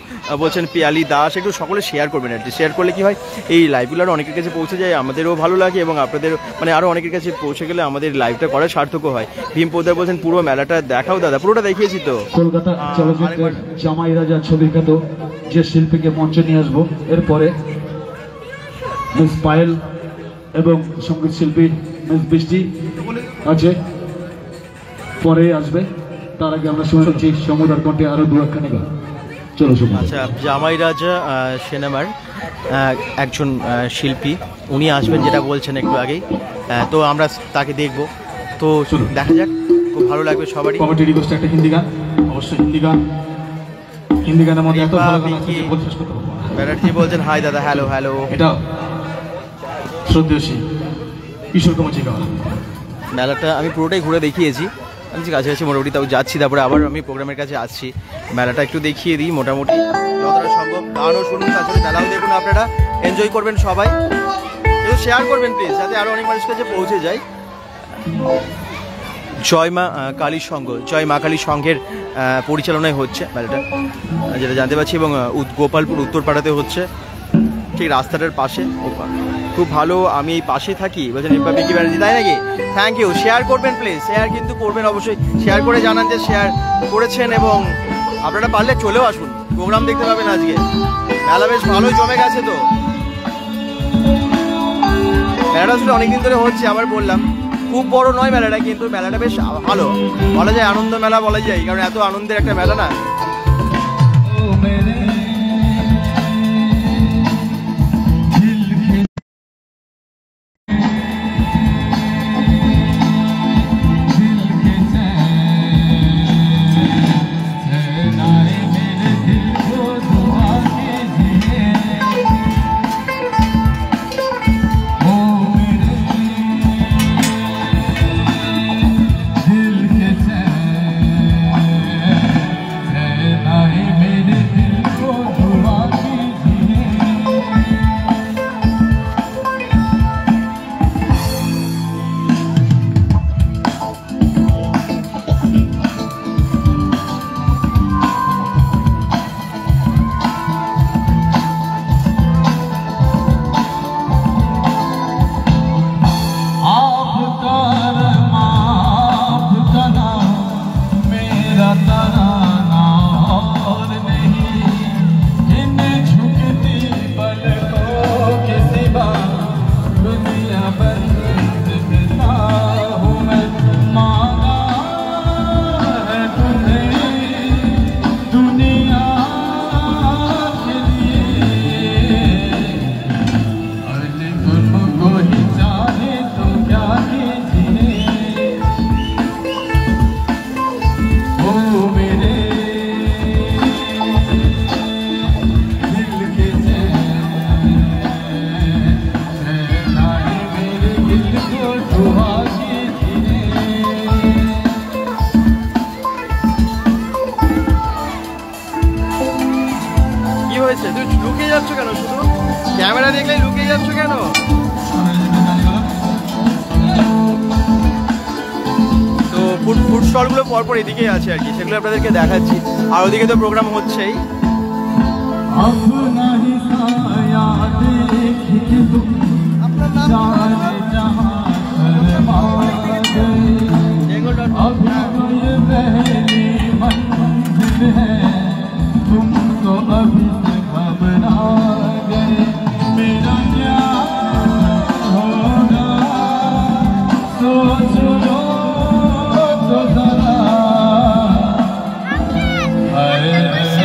বলছেন পিয়ালি দাস, একটু সকলে শেয়ার করবেন। আর শেয়ার করলে কি হয়, এই লাইভগুলো আরও অনেকের কাছে পৌঁছে যায়, আমাদেরও ভালো লাগে, এবং আপনাদের মানে আরও অনেকের কাছে পৌঁছে গেলে আমাদের লাইভটা করা সার্থকও হয়। ভীম পোদ্দার বলছেন পুরো মেলাটা দেখাও দাদা, পুরোটা দেখিয়েছি তো।
কলকাতা চলচ্চিত্রের জামাই রাজা ছবির খ্যাত যে শিল্পীকে মঞ্চে নিয়ে আসবো, এরপরে মিস পায়েল এবং সঙ্গীত শিল্পী মিস বৃষ্টি আছে, পরে আসবে। তার আগে আমরা শুনে নিচ্ছি সমুদ্র কণ্ঠে আরো দু একখানি গান। চলো শুনুন।
আচ্ছা, জামাই রাজা সিনেমার একজন শিল্পী উনি আসবেন যেটা বলছেন একটু আগেই, তো আমরা তাকে দেখব। তো দেখা যাক, খুব ভালো লাগবে সবারই।
কমিটি রিকোয়েস্ট একটা হিন্দি গান, অবশ্যই হিন্দি গান। হিন্দি গানের মধ্যে এত ভালো গান আছে যে বলতে শেষ করতে পারবো না।
ব্যানার্জি বলছেন হাই দাদা, হ্যালো হ্যালো।
এটা শ্রদ্ধেয়সী কিশোর কুমার গান।
মেলাটা আমি পুরোটাই ঘুরে দেখিয়েছি, আমি কাছাকাছি মোটামুটি তাও যাচ্ছি, তারপরে আবার আমি প্রোগ্রামের কাছে আসছি। মেলাটা একটু দেখিয়ে দিই মোটামুটি যতটা সম্ভব, গানও শুনুন, তাছাড়া মেলাও দেখুন, আপনারা এনজয় করবেন সবাই, একটু শেয়ার করবেন প্লিজ, যাতে আরও অনেক মানুষের কাছে পৌঁছে যায়। জয় মা কালী সংঘ, জয় মা কালী সংঘের পরিচালনায় হচ্ছে মেলাটা, যেটা জানতে পারছি, এবং গোপালপুর উত্তরপাড়াতে হচ্ছে, ঠিক রাস্তাটার পাশে। খুব ভালো, আমি এই পাশে থাকি বলছেন বিকি ব্যানার্জি, তাই নাকি? থ্যাংক ইউ, শেয়ার করবেন প্লিজ, শেয়ার কিন্তু করবেন অবশ্যই, শেয়ার করে জানান যে শেয়ার করেছেন, এবং আপনারা পারলে চলেও আসুন, প্রোগ্রাম দেখতে পাবেন আজকে। মেলা বেশ ভালোই জমে গেছে তো, মেলাটা আসলে অনেকদিন ধরে হচ্ছে, আবার বললাম খুব বড় নয় মেলাটা, কিন্তু মেলাটা বেশ ভালো বলা যায়, আনন্দ মেলা বলা যায়, কারণ এত আনন্দের একটা মেলা না। ক্যামেরা দেখলে লুকিয়ে যাচ্ছ কেন? তো ফুড স্টলগুলো পরপর এদিকেই আছে আর কি, সেগুলো আপনাদেরকে দেখাচ্ছি। আর ওদিকে তো প্রোগ্রাম হচ্ছেই।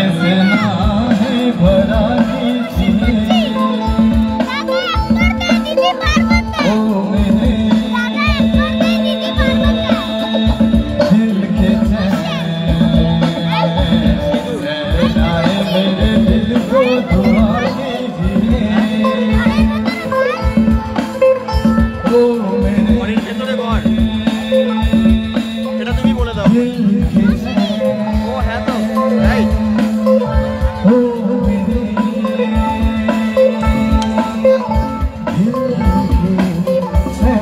ऐसे ना है ओ मेरे दिल के चैन सहलाए मेरे दिल को दुआ कीजिए ओ मेरे
অনেক ভেতরে ঘর এটা তুমি বলে দাও
दिल के चैन
ও হ্যাঁ তো রাইট
ओ मेरे दिल के चैन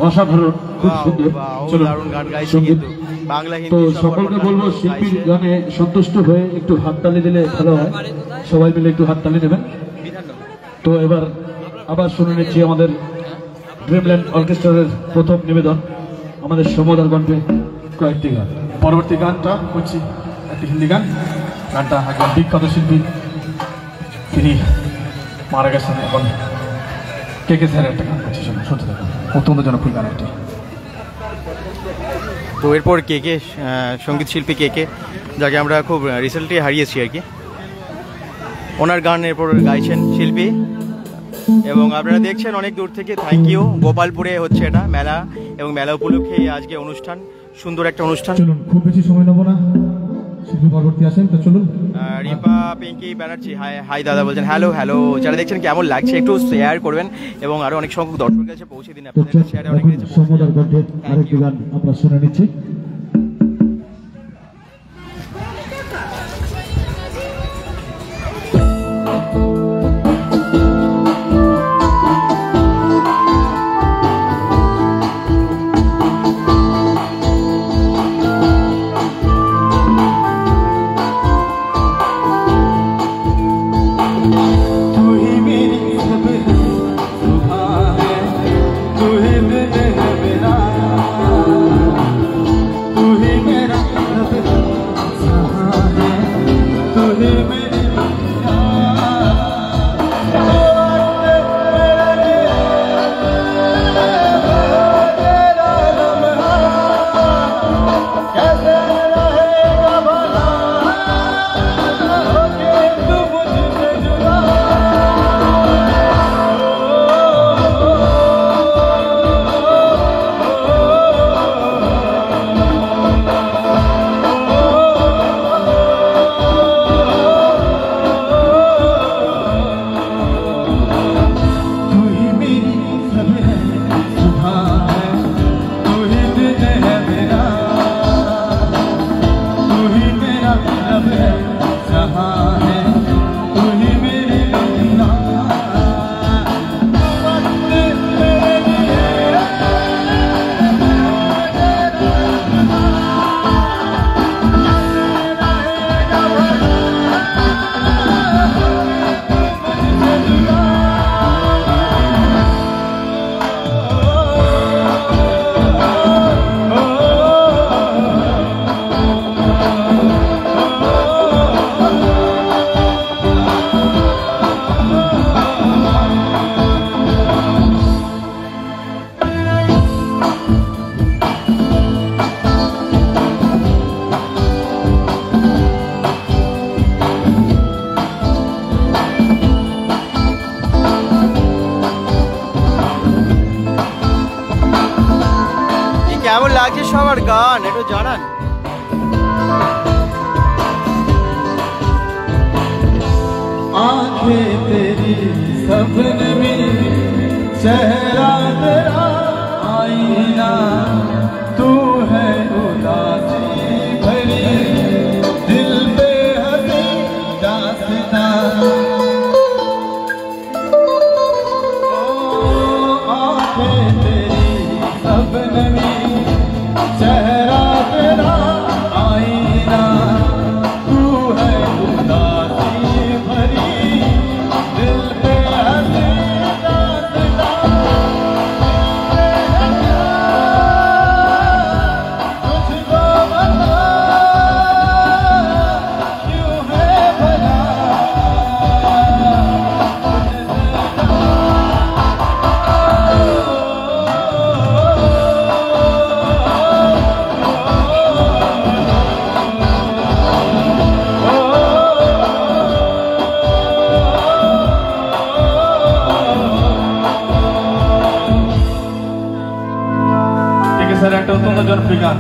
অসাধারণ, খুব সুন্দর। চলুন,
দারুণ গান গাইছে
সঙ্গীত।
কিন্তু বাংলা
তো
হিন্দি সব
সকলকে
রকম
বলবো
গান
শিল্পীর
গাইছে।
গানে সন্তুষ্ট হয়ে একটু হাততালি দিলে ভালো হয়, সবাই মিলে একটু হাততালি দেবেন। তো এবার আবার শুনে নিচ্ছি আমাদের ড্রিমল্যান্ড অর্কেস্ট্রার প্রথম নিবেদন, আমাদের সমুদার কণ্ঠে কয়েকটি গান। পরবর্তী গানটা হচ্ছে একটি হিন্দি গান। গানটা একজন বিখ্যাত শিল্পী, তিনি মারা গেছেন এখন। কে স্যারের একটা গান করছে, শুনতে থাকুন। অত্যন্ত জনপ্রিয় গান একটি।
তো এরপর কে কে সঙ্গীত শিল্পী কে কে, যাকে আমরা খুব রিসেন্টলি হারিয়েছি আর কি, ওনার গান এরপর গাইছেন শিল্পী। এবং আপনারা দেখছেন অনেক দূর থেকে। Thank you. গোপালপুরে হচ্ছে এটা মেলা, এবং মেলা উপলক্ষে আজকে অনুষ্ঠান, সুন্দর একটা অনুষ্ঠান।
চলুন, খুব বেশি সময় নেবো না, শিল্পী পরবর্তী আসেন। তো চলুন।
রিপা পিঙ্কি ব্যানার্জি হাই হাই দাদা বলছেন হ্যালো হ্যালো। যারা দেখছেন কেমন লাগছে একটু শেয়ার করবেন, এবং আরো অনেক সংখ্যক দর্শকের কাছে পৌঁছে দিন। আপনাদের শেয়ারে অনেক
এখন
কাছে পৌঁছে
সমুদার
যাবে।
কণ্ঠে আরেকটি গান আমরা শুনে নিচ্ছি।
तू ही मेरी सब सुबह है, तू ही दिन है मेरा, तू ही मेरा सब सहा है, तू ही मेरी दुनिया। तेरा लम्हा कैसे रहेगा भला, होके तू मुझसे जुदा। तू ही मेरी सब है, सुबह है, तू ही दिन है मेरा, तू ही मेरा रब है, जहां है, तू ही मेरी दुनिया। वक्त मेरे लिए रहेगा
কি কেমন লাগছে সবার গান একটু জানান।
आंखें तेरी सपने में, चेहरा तेरा आईना, तू है उदासी भरी, दिल पे हंसी दास्तां। ओ आंखें तेरी सपने में, चेहरा तेरा आईना, तू है उदासी भरी, दिल पे हंसी दास्तां। तुझको बता क्यों है भला,
জন ফিগার।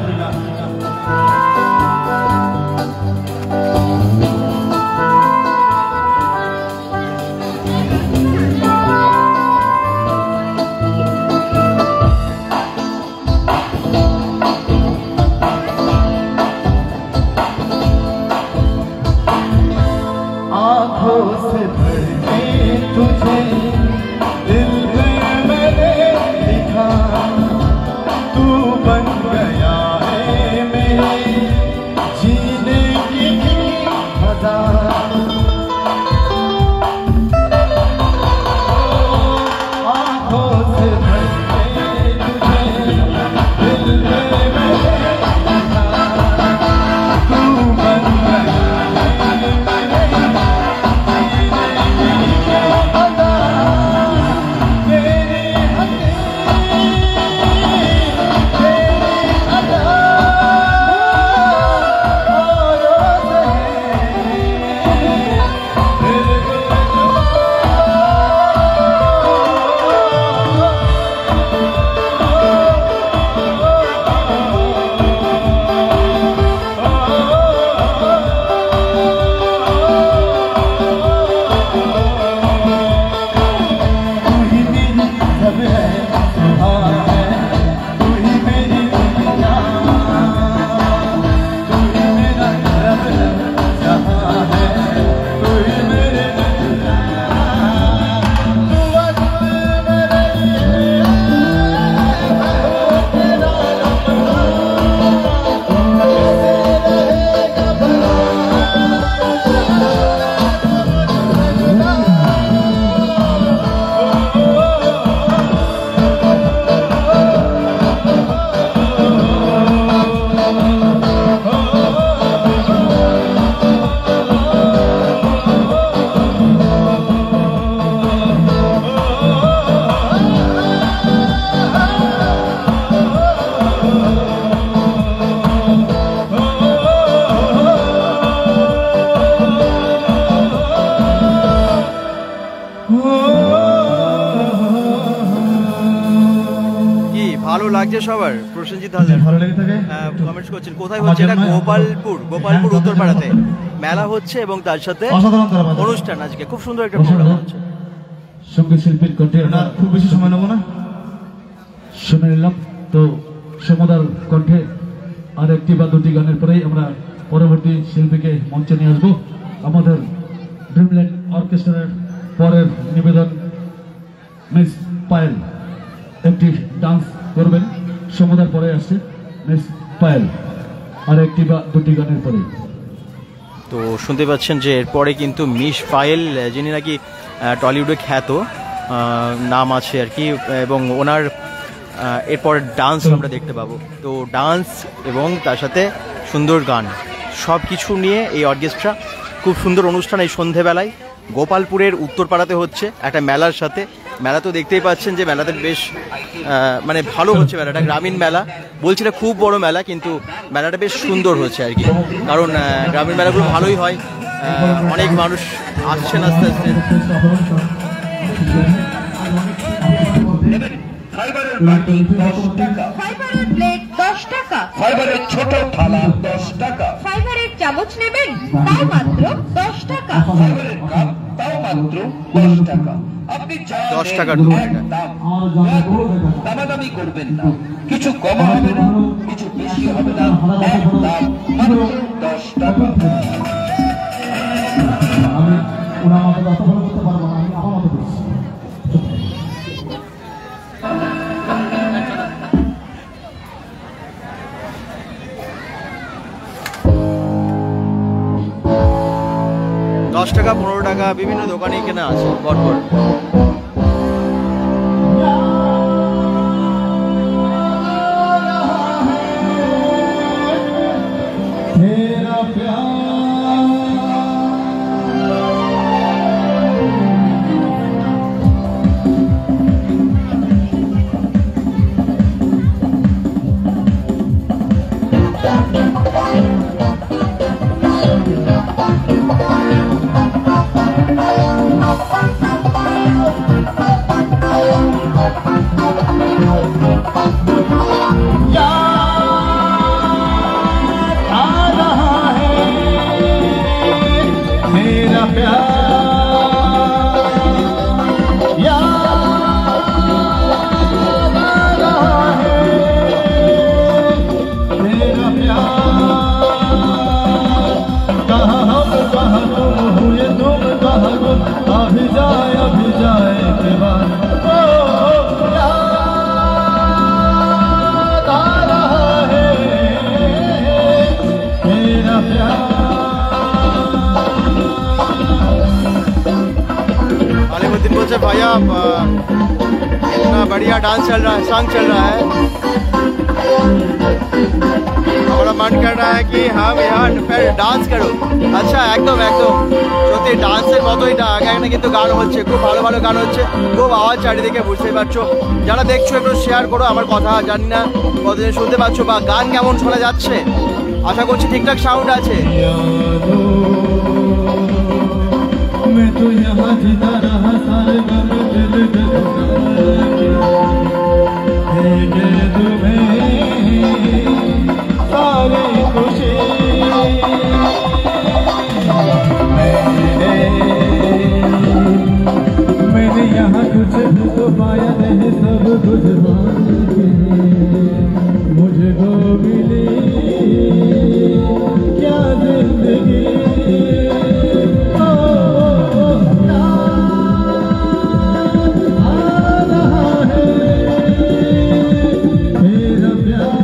आँखों से भर के तुझे दिल में मैंने लिखा, तू बन गया है मेरे जीने की वजह। आँखों से भर के तुझे दिल में मैंने लिखा, तू बन गया
ভালো লাগছে সবার? প্রসেনজিৎ হালদার
ভালো লেগে থাকে
কমেন্টস করছেন। কোথায় হচ্ছে এটা? গোপালপুর উত্তরপাড়াতে মেলা হচ্ছে এবং তার সাথে অনুষ্ঠান আজকে। খুব সুন্দর একটা প্রোগ্রাম হচ্ছে।
সঙ্গীত শিল্পীর কণ্ঠে আমরা খুব বেশি সময় নেব না, শুনে নিলাম। তো সমুদার কণ্ঠে আর একটি বা দুটি গানের পরেই আমরা পরবর্তী শিল্পীকে মঞ্চে নিয়ে আসবো। আমাদের ড্রিমল্যান্ড অর্কেস্ট্রার পরের নিবেদন মিস পায়েল একটি ডান্স করবেন। সমুদার পরে আসছে মিস পায়েল আর একটি বা দুটি গানের পরে।
তো শুনতে পাচ্ছেন যে এরপরে কিন্তু মিস পায়েল, যিনি নাকি টলিউডে খ্যাত নাম আছে আর কি, এবং ওনার এরপরে ডান্স আমরা দেখতে পাবো। তো ডান্স এবং তার সাথে সুন্দর গান সব কিছু নিয়ে এই অর্কেস্ট্রা খুব সুন্দর অনুষ্ঠান এই সন্ধেবেলায় গোপালপুরের উত্তরপাড়াতে হচ্ছে একটা মেলার সাথে। মেলা তো দেখতেই পাচ্ছেন যে মেলাতে বেশ মানে ভালো হচ্ছে মেলাটা। গ্রামীণ মেলা বলছি না খুব বড় মেলা, কিন্তু মেলাটা বেশ সুন্দর হচ্ছে আর কি, কারণ গ্রামীণ মেলাগুলো ভালোই হয়। অনেক মানুষ আসছেন আস্তে আস্তে।
ফাইবারের বাটি 10 টাকা, ফাইবারের প্লেট 10 টাকা, ফাইবারের ছোট থালা 10 টাকা, ফাইবারের চামচ নেবেন তাও মাত্র 10 টাকা, ফাইবারের কাপ তাও মাত্র 10 টাকা। আপনি
10 টাকা
দামাদামি করবেন না, কিছু কম হবে না, কিছু বেশি হবে না, একদম মাত্র 10 টাকা।
আমি ওনার মতো অত ভালো করতে পারবো না, আমি আমার মতো করছি।
10 টাকা 15 টাকা বিভিন্ন দোকানে কেনা আছে বটবট।
Yeah.
से भैया इतना बढ़िया डांस चल रहा है, सॉन्ग चल रहा है, हमारा मन कर रहा है कि हम यहाँ ডান্স করো। আচ্ছা একদম একদম সত্যি ডান্সের মতোই এখানে কিন্তু গান হচ্ছে, খুব ভালো ভালো গান হচ্ছে, খুব আওয়াজ চারিদিকে, বুঝতেই পারছো। যারা দেখছো একটু শেয়ার করো, আমার কথা জানি না কতদিন শুনতে পাচ্ছ বা গান কেমন শোনা যাচ্ছে, আশা করছি ঠিকঠাক সাউন্ড আছে।
मैंने यहाँ कुछ भी तो पाया नहीं, सब कुछ मुझको मिली क्या जिंदगी। आ रहा है मेरा प्यार।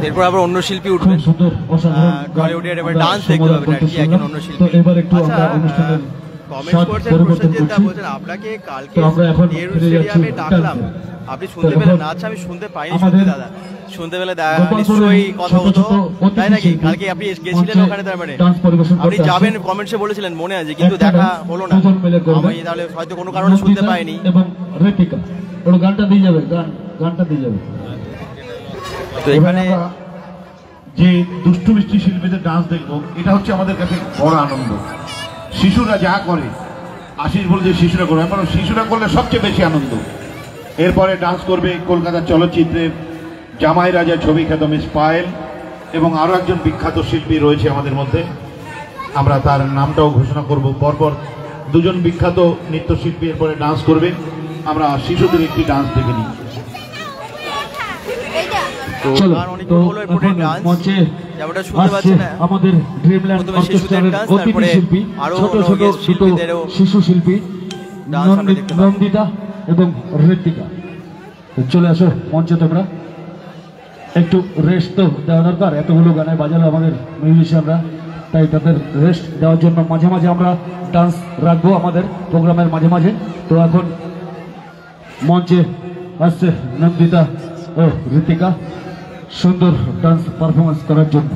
এরপর আবার অন্য শিল্পী উঠবে, টলিউডের এবার ডান্স দেখতে হবে আর কি, এখন অন্য শিল্পী। আচ্ছা কমেন্ট করছেন প্রসেনজিৎ দা, বলছেন আপনাকে কালকে নেহেরু স্টেডিয়ামে ডাকলাম, আপনি শুনতে পেলেন না? আচ্ছা আমি শুনতে পাইনি সত্যি দাদা, শুনতে পেলে নিশ্চয়ই কথা হতো, তাই নাকি? কালকে আপনি গেছিলেন ওখানে, তার মানে আপনি যাবেন কমেন্টসে বলেছিলেন, মনে আছে, কিন্তু দেখা হলো না, আমি তাহলে হয়তো কোনো কারণে শুনতে পাইনি।
এবং ঋতিকা ওর গানটা দিয়ে যাবে, গানটা দিয়ে যাবে।
তো এখানে
যে দুষ্টু মিষ্টি শিল্পীদের ডান্স দেখবো, এটা হচ্ছে আমাদের কাছে বড় আনন্দ। শিশুরা যা করে, আশিস বলে যে শিশুরা করে, কারণ শিশুরা করলে সবচেয়ে বেশি আনন্দ। এরপরে ডান্স করবে কলকাতার চলচ্চিত্রের জামাই রাজা ছবি খ্যাত মিস পায়েল, এবং আরও একজন বিখ্যাত শিল্পী রয়েছে আমাদের মধ্যে, আমরা তার নামটাও ঘোষণা করব। পরপর দুজন বিখ্যাত নৃত্যশিল্পী এরপরে ডান্স করবে, আমরা শিশুদের একটি ডান্স দেখে নিই।
আমাদের ড্রিমল্যান্ড অর্কেস্ট্রার অতিথি শিল্পী, ছোট ছোট শিশু শিল্পী নন্দিতা এবং ঋতিকা, চলে আসো মঞ্চে। তোমরা একটু রেস্ট তো দেওয়া দরকার, এতগুলো গানে বাজালো আমাদের মিউজিশিয়ানরা, তাই তাদের রেস্ট দেওয়ার জন্য মাঝে মাঝে আমরা ডান্স রাখবো আমাদের প্রোগ্রামের মাঝে মাঝে। তো এখন মঞ্চে আসছে নন্দিতা ও ঋতিকা সুন্দর ডান্স পারফরমেন্স করার জন্য।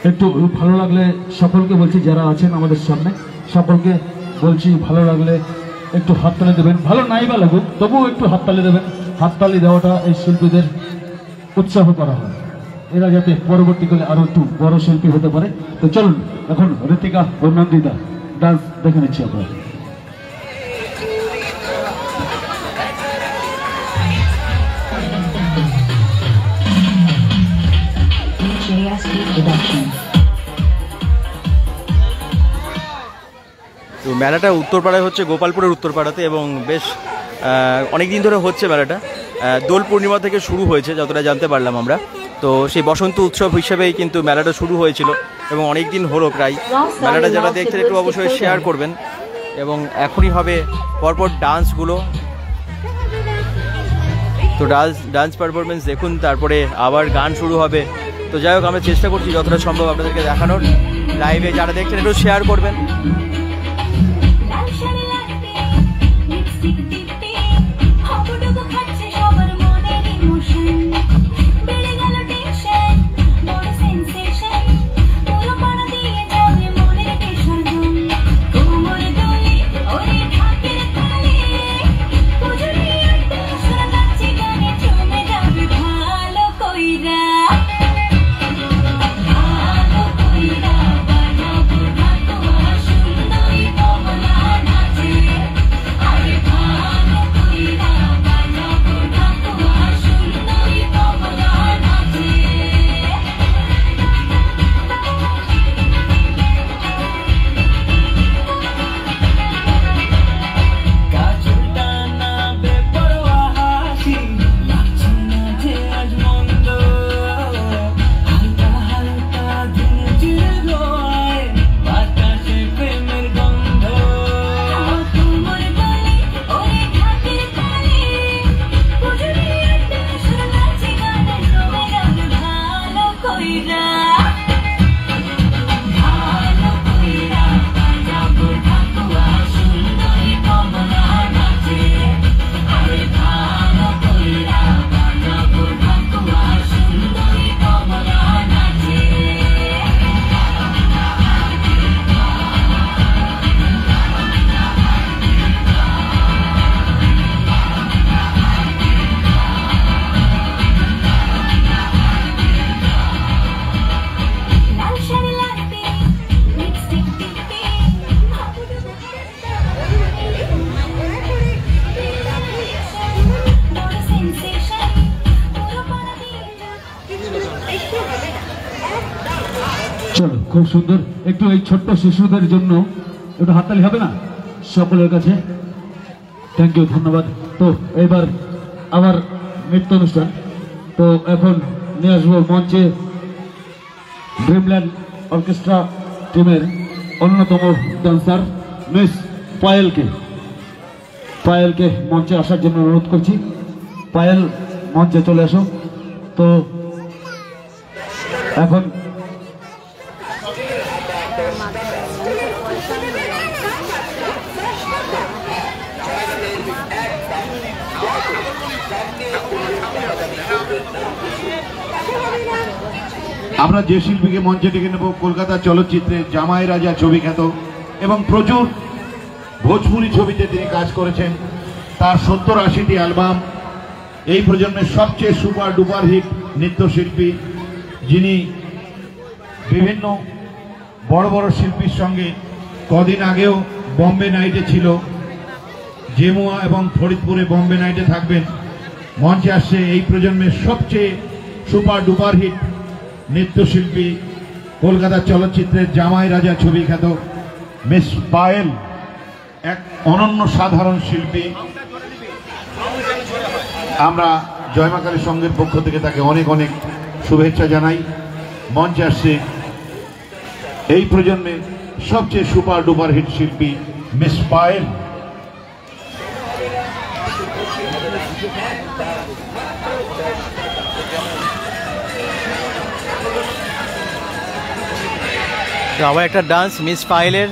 একটু ভালো লাগলে সকলকে বলছি, যারা আছেন আমাদের সামনে সকলকে বলছি, ভালো লাগলে একটু হাততালি দেবেন, ভালো নাই বা লাগুক তবুও একটু হাততালি দেবেন। হাততালি দেওয়াটা এই শিল্পীদের উৎসাহ করা হয়, এরা যাতে পরবর্তীকালে আরো একটু বড় শিল্পী হতে পারে। তো চলুন এখন ঋতিকা ও নন্দিতা ডান্স দেখে নিচ্ছি আমরা।
তো মেলাটা উত্তরপাড়ায় হচ্ছে, গোপালপুরের উত্তরপাড়াতে, এবং বেশ অনেক দিন ধরে হচ্ছে মেলাটা। দোল পূর্ণিমা থেকে শুরু হয়েছে যতটা জানতে পারলাম আমরা। তো সেই বসন্ত উৎসব হিসেবেই কিন্তু মেলাটা শুরু হয়েছিল এবং অনেক দিন হলো প্রায়। মেলাটা যারা দেখছেন একটু অবশ্যই শেয়ার করবেন। এবং এখনই হবে পরপর ডান্সগুলো, তো ডান্স পারফরমেন্স দেখুন, তারপরে আবার গান শুরু হবে। তো যাই হোক, আমরা চেষ্টা করছি যতটা সম্ভব আপনাদেরকে দেখানোর। লাইভে যারা দেখছেন একটু শেয়ার করবেন। চলো, খুব সুন্দর। একটু এই ছোট্ট শিশুদের জন্য একটু হাততালি হবে না সকলের কাছে? থ্যাংক ইউ, ধন্যবাদ। তো এবার আবার নৃত্য অনুষ্ঠান। তো এখন নিয়ে আসবো মঞ্চে ড্রিমল্যান্ড অর্কেস্ট্রা টিমের অন্যতম ডান্সার মিস পায়েলকে মঞ্চে আসার জন্য অনুরোধ করছি। পায়েল, মঞ্চে চলে আসো। তো এখন
আমরা যে শিল্পীকে মঞ্চে ডেকে নেব, কলকাতা চলচ্চিত্রে জামাই রাজা ছবি খ্যাত এবং প্রচুর ভোজপুরি ছবিতে তিনি কাজ করেছেন। তার 70-80টি অ্যালবাম, এই প্রজন্মের সবচেয়ে সুপার ডুপার হিট নৃত্যশিল্পী, যিনি বিভিন্ন বড় বড় শিল্পীর সঙ্গে কদিন আগেও বম্বে নাইটে ছিল, জেমুয়া এবং ফরিদপুরে বম্বে নাইটে থাকবেন। মঞ্চে আসছে এই প্রজন্মের সবচেয়ে সুপার ডুপার হিট নৃত্যশিল্পী, কলকাতা চলচ্চিত্রের জামাই রাজা ছবি খ্যাত মিস পায়েল, এক অনন্য সাধারণ শিল্পী। আমরা জয়মা কালী সংঘের পক্ষ থেকে তাকে অনেক অনেক শুভেচ্ছা জানাই। মঞ্চে আসছে এই প্রজন্মের সবচেয়ে সুপার ডুপার হিট শিল্পী মিস পায়েল।
আবার একটা ডান্স মিস পায়েলের।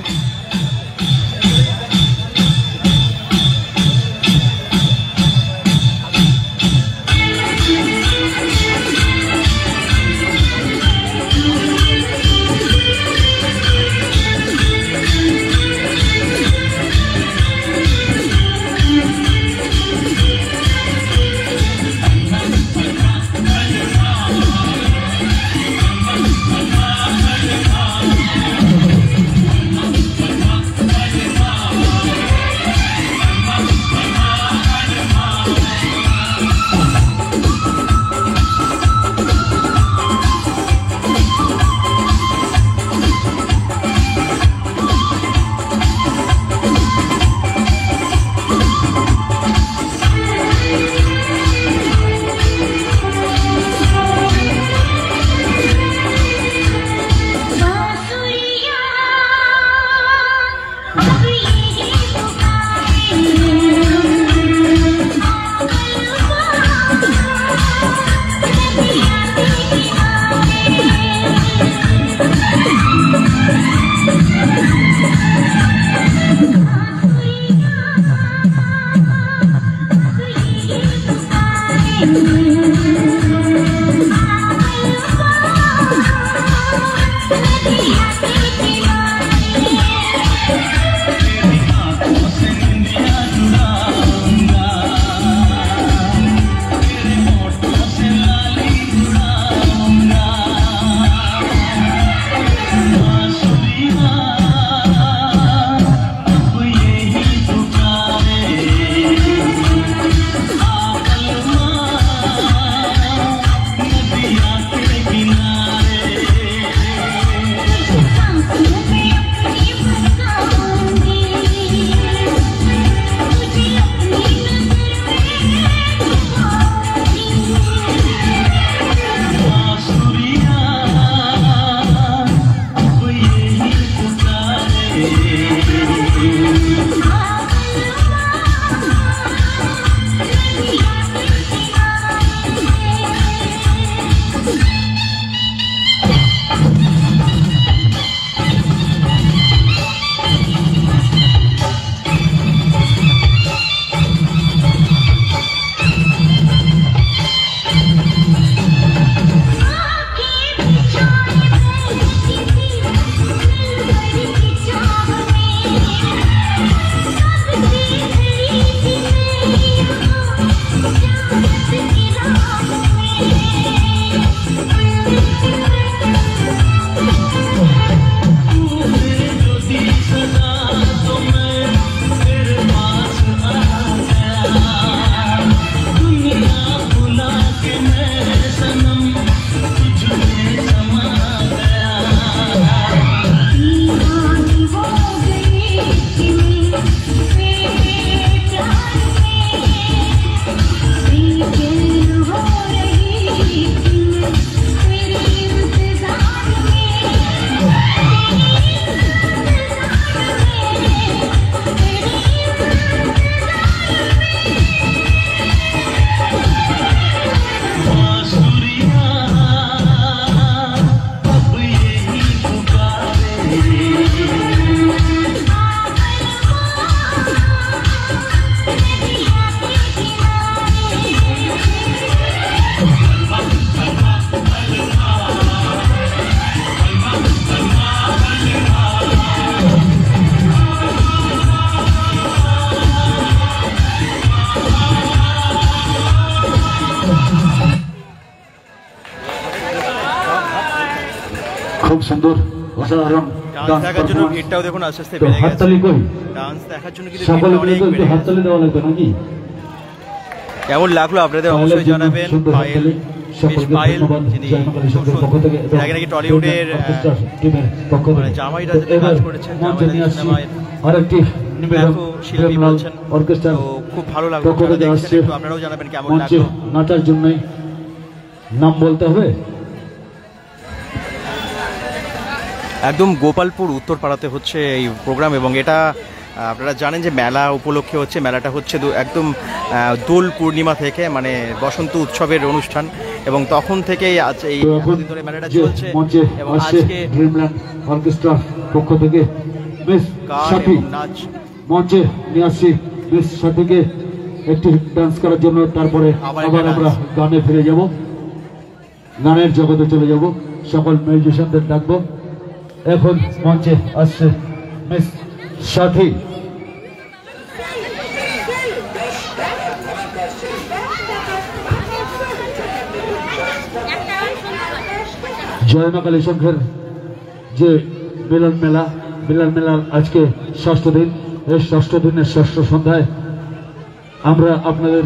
সুন্দর অসাধারণ
ডান্স দেখার জন্য ভিড়টাও দেখুন আস্তে আস্তে বেড়ে গেছে।
হাততালি কই
ডান্স দেখার জন্য কিন্তু
সকলে
ভিড়টা অনেক
মিলে
বেড়ে গেছে।
হাততালি দেওয়া লাগবে নাকি?
কেমন লাগলো আপনাদের অবশ্যই জানাবেন। পায়েল, মিস পায়েল, যিনি এর আগে নাকি টলিউডের মানে জামাই রাজুতে কাজ করেছেন, জামাই রাজু সিনেমায়
আরেকটি
শিল্পী বলছেন।
অর্কেস্ট্রা
তো খুব ভালো লাগলো, আপনারা দেখছেন, একটু আপনারাও জানাবেন কেমন
মঞ্চে
লাগলো।
নাচার জন্যই নাম বলতে হবে।
একদম গোপালপুর উত্তরপাড়াতে হচ্ছে এই প্রোগ্রাম, এবং এটা আপনারা জানেন যে মেলা উপলক্ষে হচ্ছে। মেলাটা হচ্ছে একদম দোল পূর্ণিমা থেকে, মানে বসন্ত উৎসবের অনুষ্ঠান, এবং তখন থেকেই আজ এই এতদিন ধরে মেলাটা চলছে। এবং আজকে
ড্রিমল্যান্ড অর্কেস্ট্রা পক্ষ থেকে মিস
গান
সাথী
এবং নাচ
মঞ্চে নিয়ে আসছি মিস সাথীকে একটি ডান্স করার জন্য। তারপরে
আবার
আবার আমরা গানে ফিরে যাব, গানের জগতে চলে যাব, সকল মিউজিশিয়ানদের ডাকবো। এখন মঞ্চে আসছে মিস সাথী। জয়মা কালী সংঘের যে মিলন মেলার আজকে ষষ্ঠ দিন। এই ষষ্ঠ দিনের ষষ্ঠ সন্ধ্যায় আমরা আপনাদের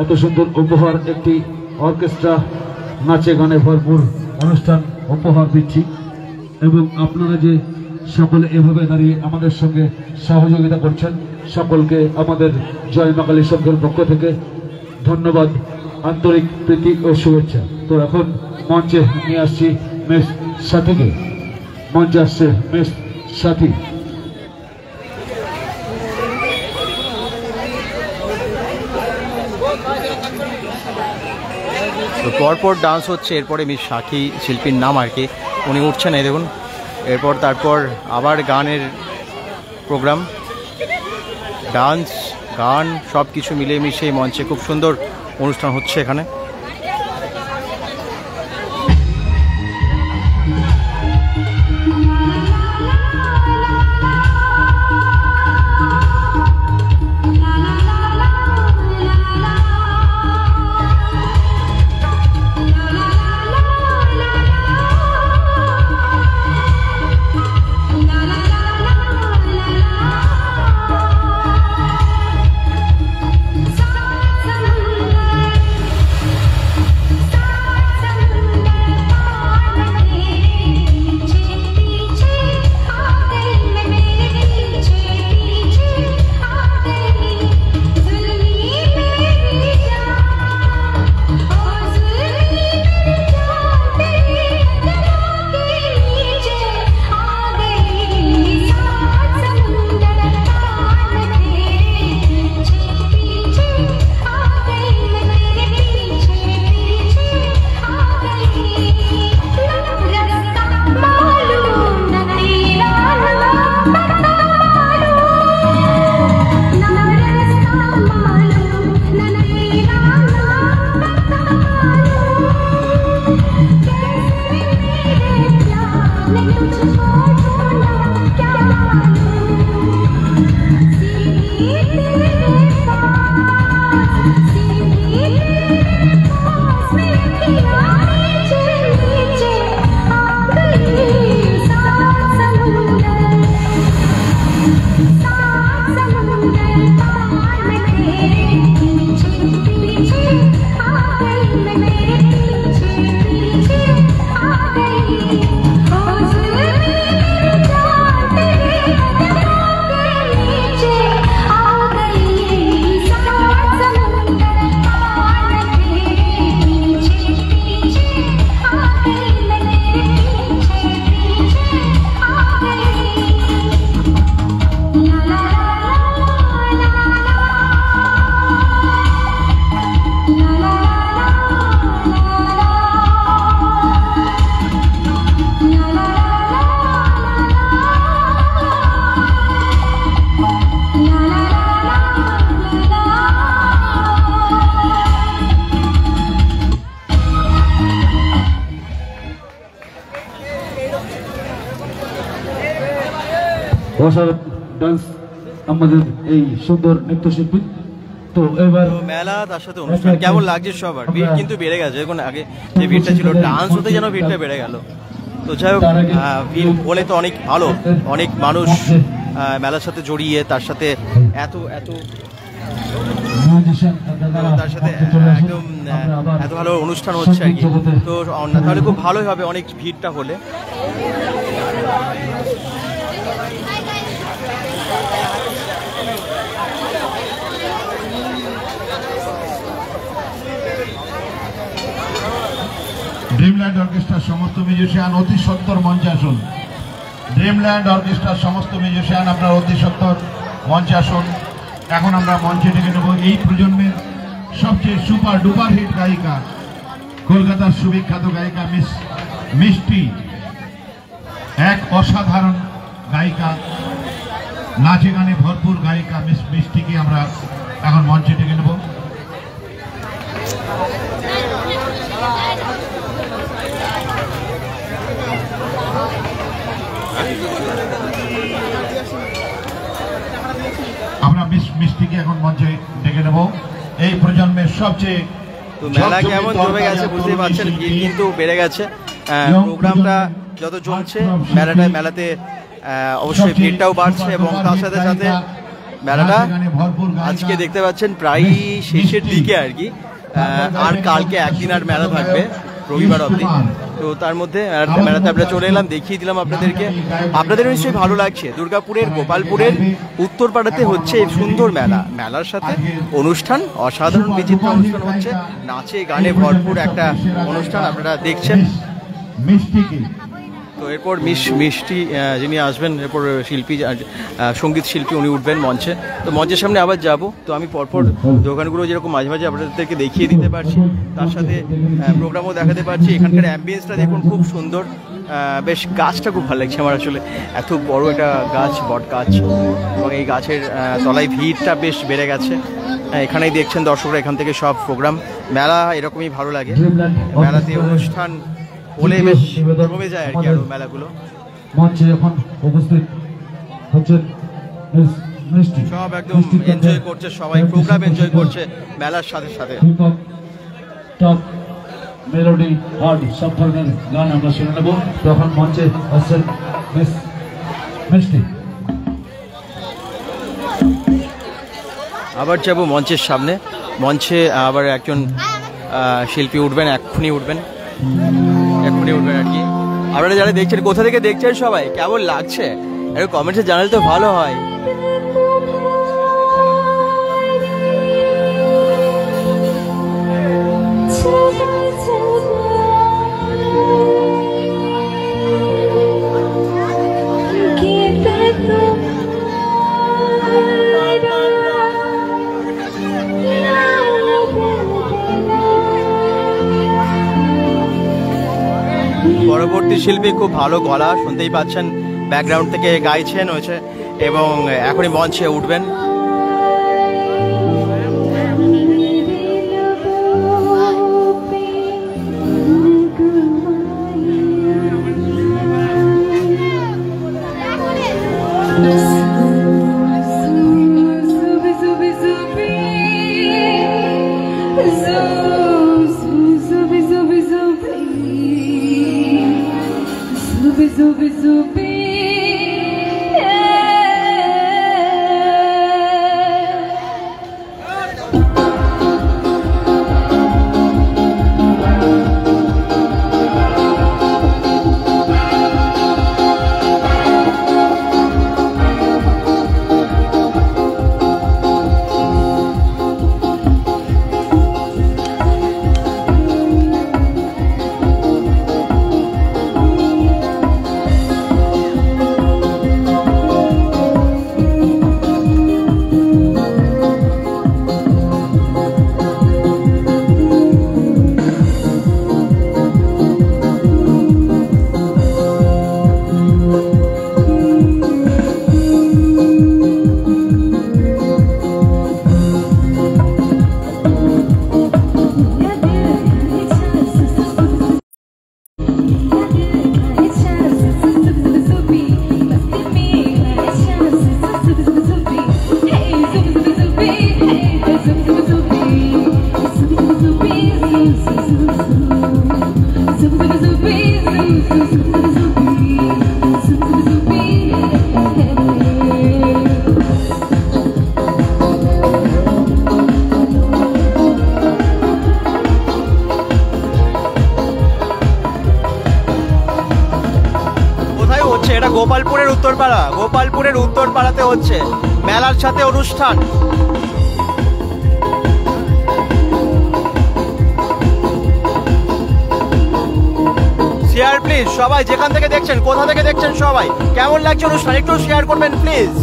এত সুন্দর উপহার, একটি অর্কেস্ট্রা নাচে গানে ভরপুর অনুষ্ঠান উপহার দিচ্ছি। এবং আপনারা যে সকলে এভাবে দাঁড়িয়ে আমাদের সঙ্গে সহযোগিতা করছেন, সকলকে আমাদের জয়মা কালী সংঘের পক্ষ থেকে ধন্যবাদ, আন্তরিক প্রীতি ও শুভেচ্ছা। তো এখন মঞ্চে নিয়ে আসছি মিস সাথীকে। মঞ্চে আসছে মিস সাথী।
তো পরপর ডান্স হচ্ছে, এরপরে মিস সাথী শিল্পীর নাম আর কি, উনি উঠছেন এই দেখুন। এরপর তারপর আবার গানের প্রোগ্রাম, ডান্স গান সব কিছু মিলেমিশে এই মঞ্চে খুব সুন্দর অনুষ্ঠান হচ্ছে এখানে।
ডান্স আমাদের এই সুন্দর নৃত্যশিল্পী। তো এবার
মেলা, তার সাথে অনুষ্ঠান কেমন লাগছে সবার? ভিড় কিন্তু বেড়ে গেছে, এখন আগে যে ভিড়টা ছিল ডান্স হতে যেন ভিড়টা বেড়ে গেল। তো যাই হোক, ভিড় বলে তো অনেক ভালো, অনেক মানুষ মেলার সাথে জড়িয়ে, তার সাথে এত তার সাথে একদম এত ভালো অনুষ্ঠান হচ্ছে আর কি। তো তাহলে খুব ভালোই হবে অনেক ভিড়টা হলে।
ড্রিমল্যান্ড অর্কেস্ট্রার সমস্ত মিউজিশিয়ান অতি সত্তর মঞ্চে আসুন। ড্রিমল্যান্ড অর্কেস্ট্রার সমস্ত মিউজিশিয়ান আপনার অতি সত্তর মঞ্চে আসুন। এখন আমরা মঞ্চে ডেকে নেব এই প্রজন্মের সবচেয়ে সুপার ডুপার হিট গায়িকা, কলকাতার সুবিখ্যাত গায়িকা মিস মিষ্টি, এক অসাধারণ গায়িকা, নাচে গানে ভরপুর গায়িকা মিস মিষ্টিকে আমরা এখন মঞ্চে ডেকে নেব। আমরা মিষ্টিকে এখন মঞ্চে ডেকে নেব। এই প্রজন্মের সবচেয়ে
তো মেলা কেমন জমে গেছে বুঝতেই পারছেন, ভিড় কিন্তু বেড়ে গেছে। প্রোগ্রামটা যত জমছে মেলাতে অবশ্যই ভিড়টাও বাড়ছে, এবং তার সাথে সাথে মেলাটা আজকে দেখতে পাচ্ছেন প্রায় শেষের দিকে আর কি। আর কালকে একদিন আর মেলা থাকবে, রবিবার অবধি। তো তার মধ্যে মেলাতে আমরা চলে এলাম, দেখিয়ে দিলাম আপনাদেরকে। আপনাদের নিশ্চয়ই ভালো লাগছে। দুর্গাপুরের গোপালপুরের উত্তরপাড়াতে হচ্ছে এই সুন্দর মেলা, মেলার সাথে অনুষ্ঠান, অসাধারণ বিচিত্র অনুষ্ঠান হচ্ছে, নাচে গানে ভরপুর একটা অনুষ্ঠান আপনারা দেখছেন। তো এরপর মিষ্টি যিনি আসবেন, এরপর শিল্পী, সঙ্গীত শিল্পী উনি উঠবেন মঞ্চে। তো মঞ্চের সামনে আবার যাব। তো আমি পরপর দোকানগুলো যেরকম মাঝে মাঝে আপনাদেরকে দেখিয়ে দিতে পারছি, তার সাথে প্রোগ্রামও দেখাতে পারছি। এখানকার অ্যাম্বিয়েন্সটা দেখুন, খুব সুন্দর। বেশ গাছটা খুব ভালো লাগছে আমার, আসলে এত বড় একটা গাছ, বট গাছ, এবং এই গাছের তলায় ভিড়টা বেশ বেড়ে গেছে। এখানেই দেখছেন দর্শকরা, এখান থেকে সব প্রোগ্রাম। মেলা এরকমই ভালো লাগে, মেলাতে অনুষ্ঠান বলে বেশ কমে যায় আর কি আরো মেলাগুলো।
মঞ্চে এখন উপস্থিত হচ্ছে
সব একদম এনজয় করছে, সবাই প্রোগ্রাম এনজয় করছে মেলার সাথে সাথে।
টপ মেলোডি হার্ড সব ধরনের গান আমরা শুনে নেব। তখন মঞ্চে আসছেন মিষ্টি।
আবার যাব মঞ্চের সামনে, মঞ্চে আবার একজন শিল্পী উঠবেন, এক্ষুনি উঠবেন আর কি। আপনারা যারা দেখছেন, কোথা থেকে দেখছেন, সবাই কেমন লাগছে একটু কমেন্টে জানালে তো ভালো হয়। পরবর্তী শিল্পী খুব ভালো গলা, শুনতেই পাচ্ছেন, ব্যাকগ্রাউন্ড থেকে গাইছেন হয়েছে, এবং এখনই মঞ্চে উঠবেন। উত্তরপাড়া, গোপালপুরের উত্তরপাড়াতে হচ্ছে মেলার সাথে অনুষ্ঠান। শেয়ার প্লিজ, সবাই যেখান থেকে দেখছেন, কোথা থেকে দেখছেন, সবাই কেমন লাগছে অনুষ্ঠান একটু শেয়ার করবেন প্লিজ।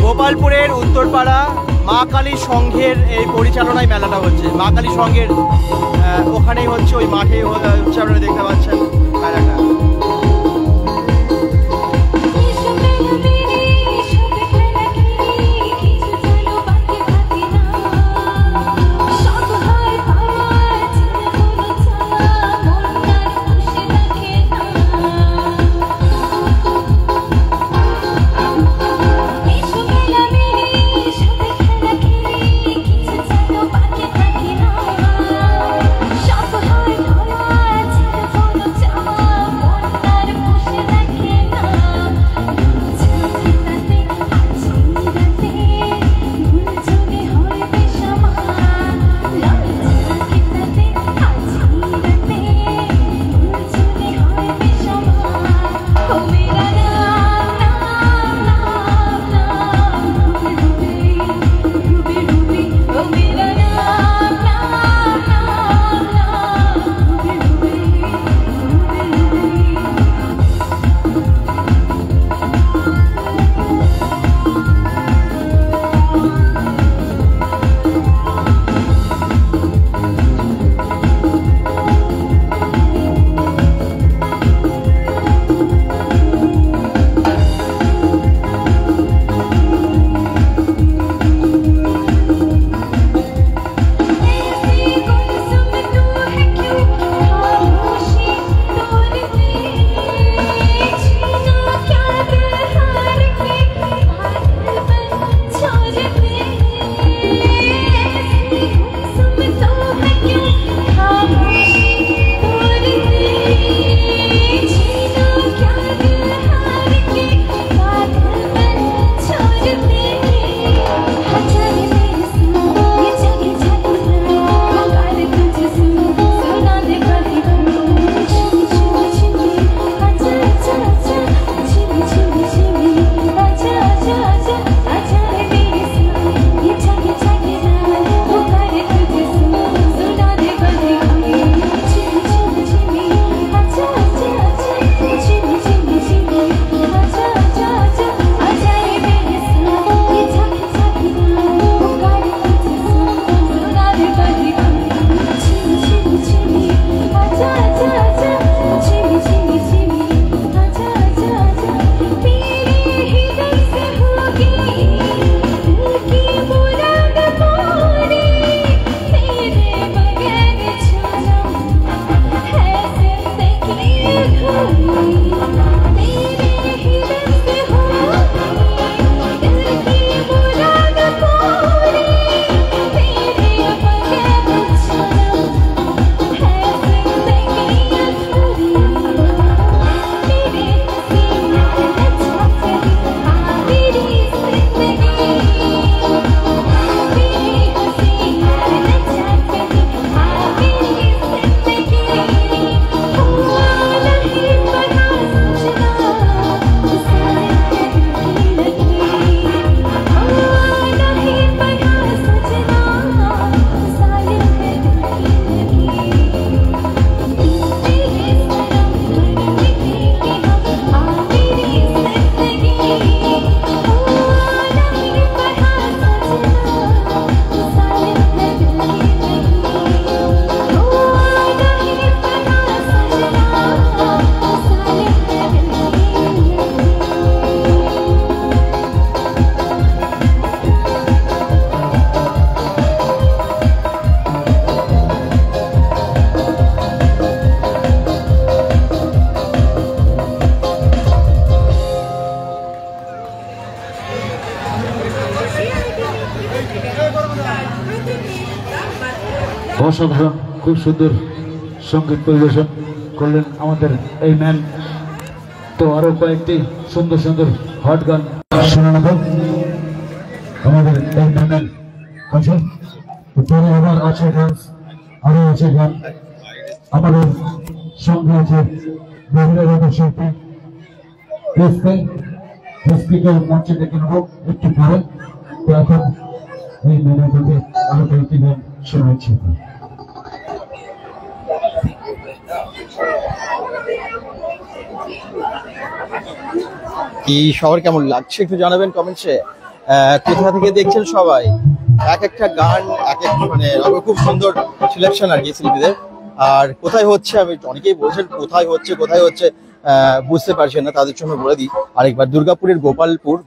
গোপালপুরের উত্তরপাড়া মা কালী সংঘের এই পরিচালনায় মেলাটা হচ্ছে। মা কালী সংঘের ওখানেই হচ্ছে, ওই মাঠেই হচ্ছে, আপনারা দেখতে পাচ্ছেন মেলাটা।
Shop
অসাধারণ, খুব সুন্দর সঙ্গীত পরিবেশন করলেন আমাদের এই ম্যান। তো আরো কয়েকটি সুন্দর সুন্দর হট গান শোনাবো আমাদের এই ম্যানের কাছে। পরে আবার আছে ডান্স, আরো আছে গান। আমাদের সঙ্গে আছে বহিরাগত শিল্পী এসপিকে মঞ্চে ডেকে নেবো একটু পরে। তো এখন এই ম্যানের কাছে আরো কয়েকটি গান শোনাচ্ছি।
কি সবার কেমন লাগছে একটু জানাবেন কমেন্টসে। কোথা থেকে দেখছেন সবাই? এক একটা গান এক এক মানে খুব সুন্দর সিলেকশন আর কি শিল্পীদের। আর কোথায় হচ্ছে, আমি অনেকেই বলছেন কোথায় হচ্ছে বুঝতে পারছেন না, তাদের জন্য বলে দিই আরেকবার। দুর্গাপুরের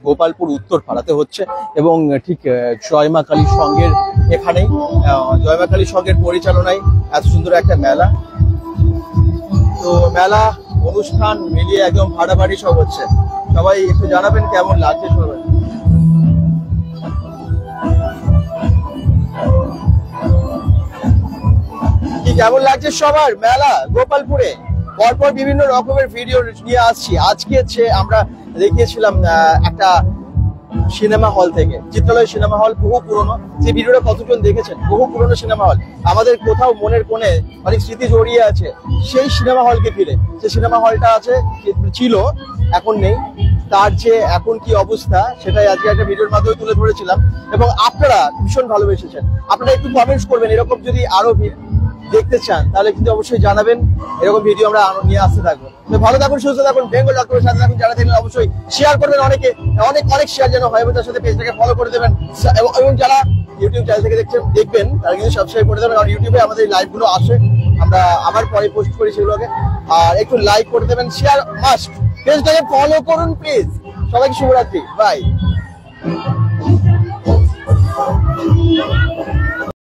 গোপালপুর উত্তর পাড়াতে হচ্ছে এবং ঠিক জয় মা কালী সংঘের এখানেই, জয় মা কালী সংঘের পরিচালনায় এত সুন্দর একটা মেলা। তো মেলা অনুষ্ঠান মিলিয়ে একদম ফাটাফাটি সব হচ্ছে। সবাই একটু জানাবেন কেমন লাগছে সবাই। কি কেমন লাগছে সবার মেলা গোপালপুরে? পরপর বিভিন্ন রকমের ভিডিও নিয়ে আসছি। আজকে আমরা দেখিয়েছিলাম একটা সিনেমা হল থেকে, চিত্রালয় সিনেমা হল, বহু পুরনো। সেই ভিডিওটা কতজন দেখেছেন? বহু পুরনো সিনেমা হল, আমাদের কোথাও মনের কোণে অনেক স্মৃতি জড়িয়ে আছে সেই সিনেমা হলকে ফিরে। সেই সিনেমা হলটা ছিল, এখন নেই। তার যে এখন কি অবস্থা সেটাই আজকে একটা ভিডিওর মাধ্যমে তুলে ধরেছিলাম এবং আপনারা ভীষণ ভালোবেসেছেন। আপনারা একটু কমেন্টস করবেন, এরকম যদি আরো দেখতে চান তাহলে কিন্তু অবশ্যই জানাবেন। এরকম ভিডিও আমরা নিয়ে আসতে থাকবো। তো ভালো থাকুন, সুস্থ থাকুন, বেঙ্গল ডক্টরের সাথে থাকুন। যারা দেখলেন অবশ্যই শেয়ার করবেন, অনেক শেয়ার যেন হয়, এবং তার সাথে পেজটাকে ফলো করে দেবেন। এবং যারা ইউটিউব চ্যানেল থেকে দেখবেন তারা কিন্তু সাবস্ক্রাইব করে দেবেন। আর ইউটিউবে আমাদের এই লাইভ গুলো আসে, আমরা আবার পরে পোস্ট করি সেগুলোকে। আর একটু লাইক করে দেবেন, শেয়ার মাস্ট। পেজটাকে ফলো করুন প্লিজ। সবাইকে শুভরাত্রি, বাই।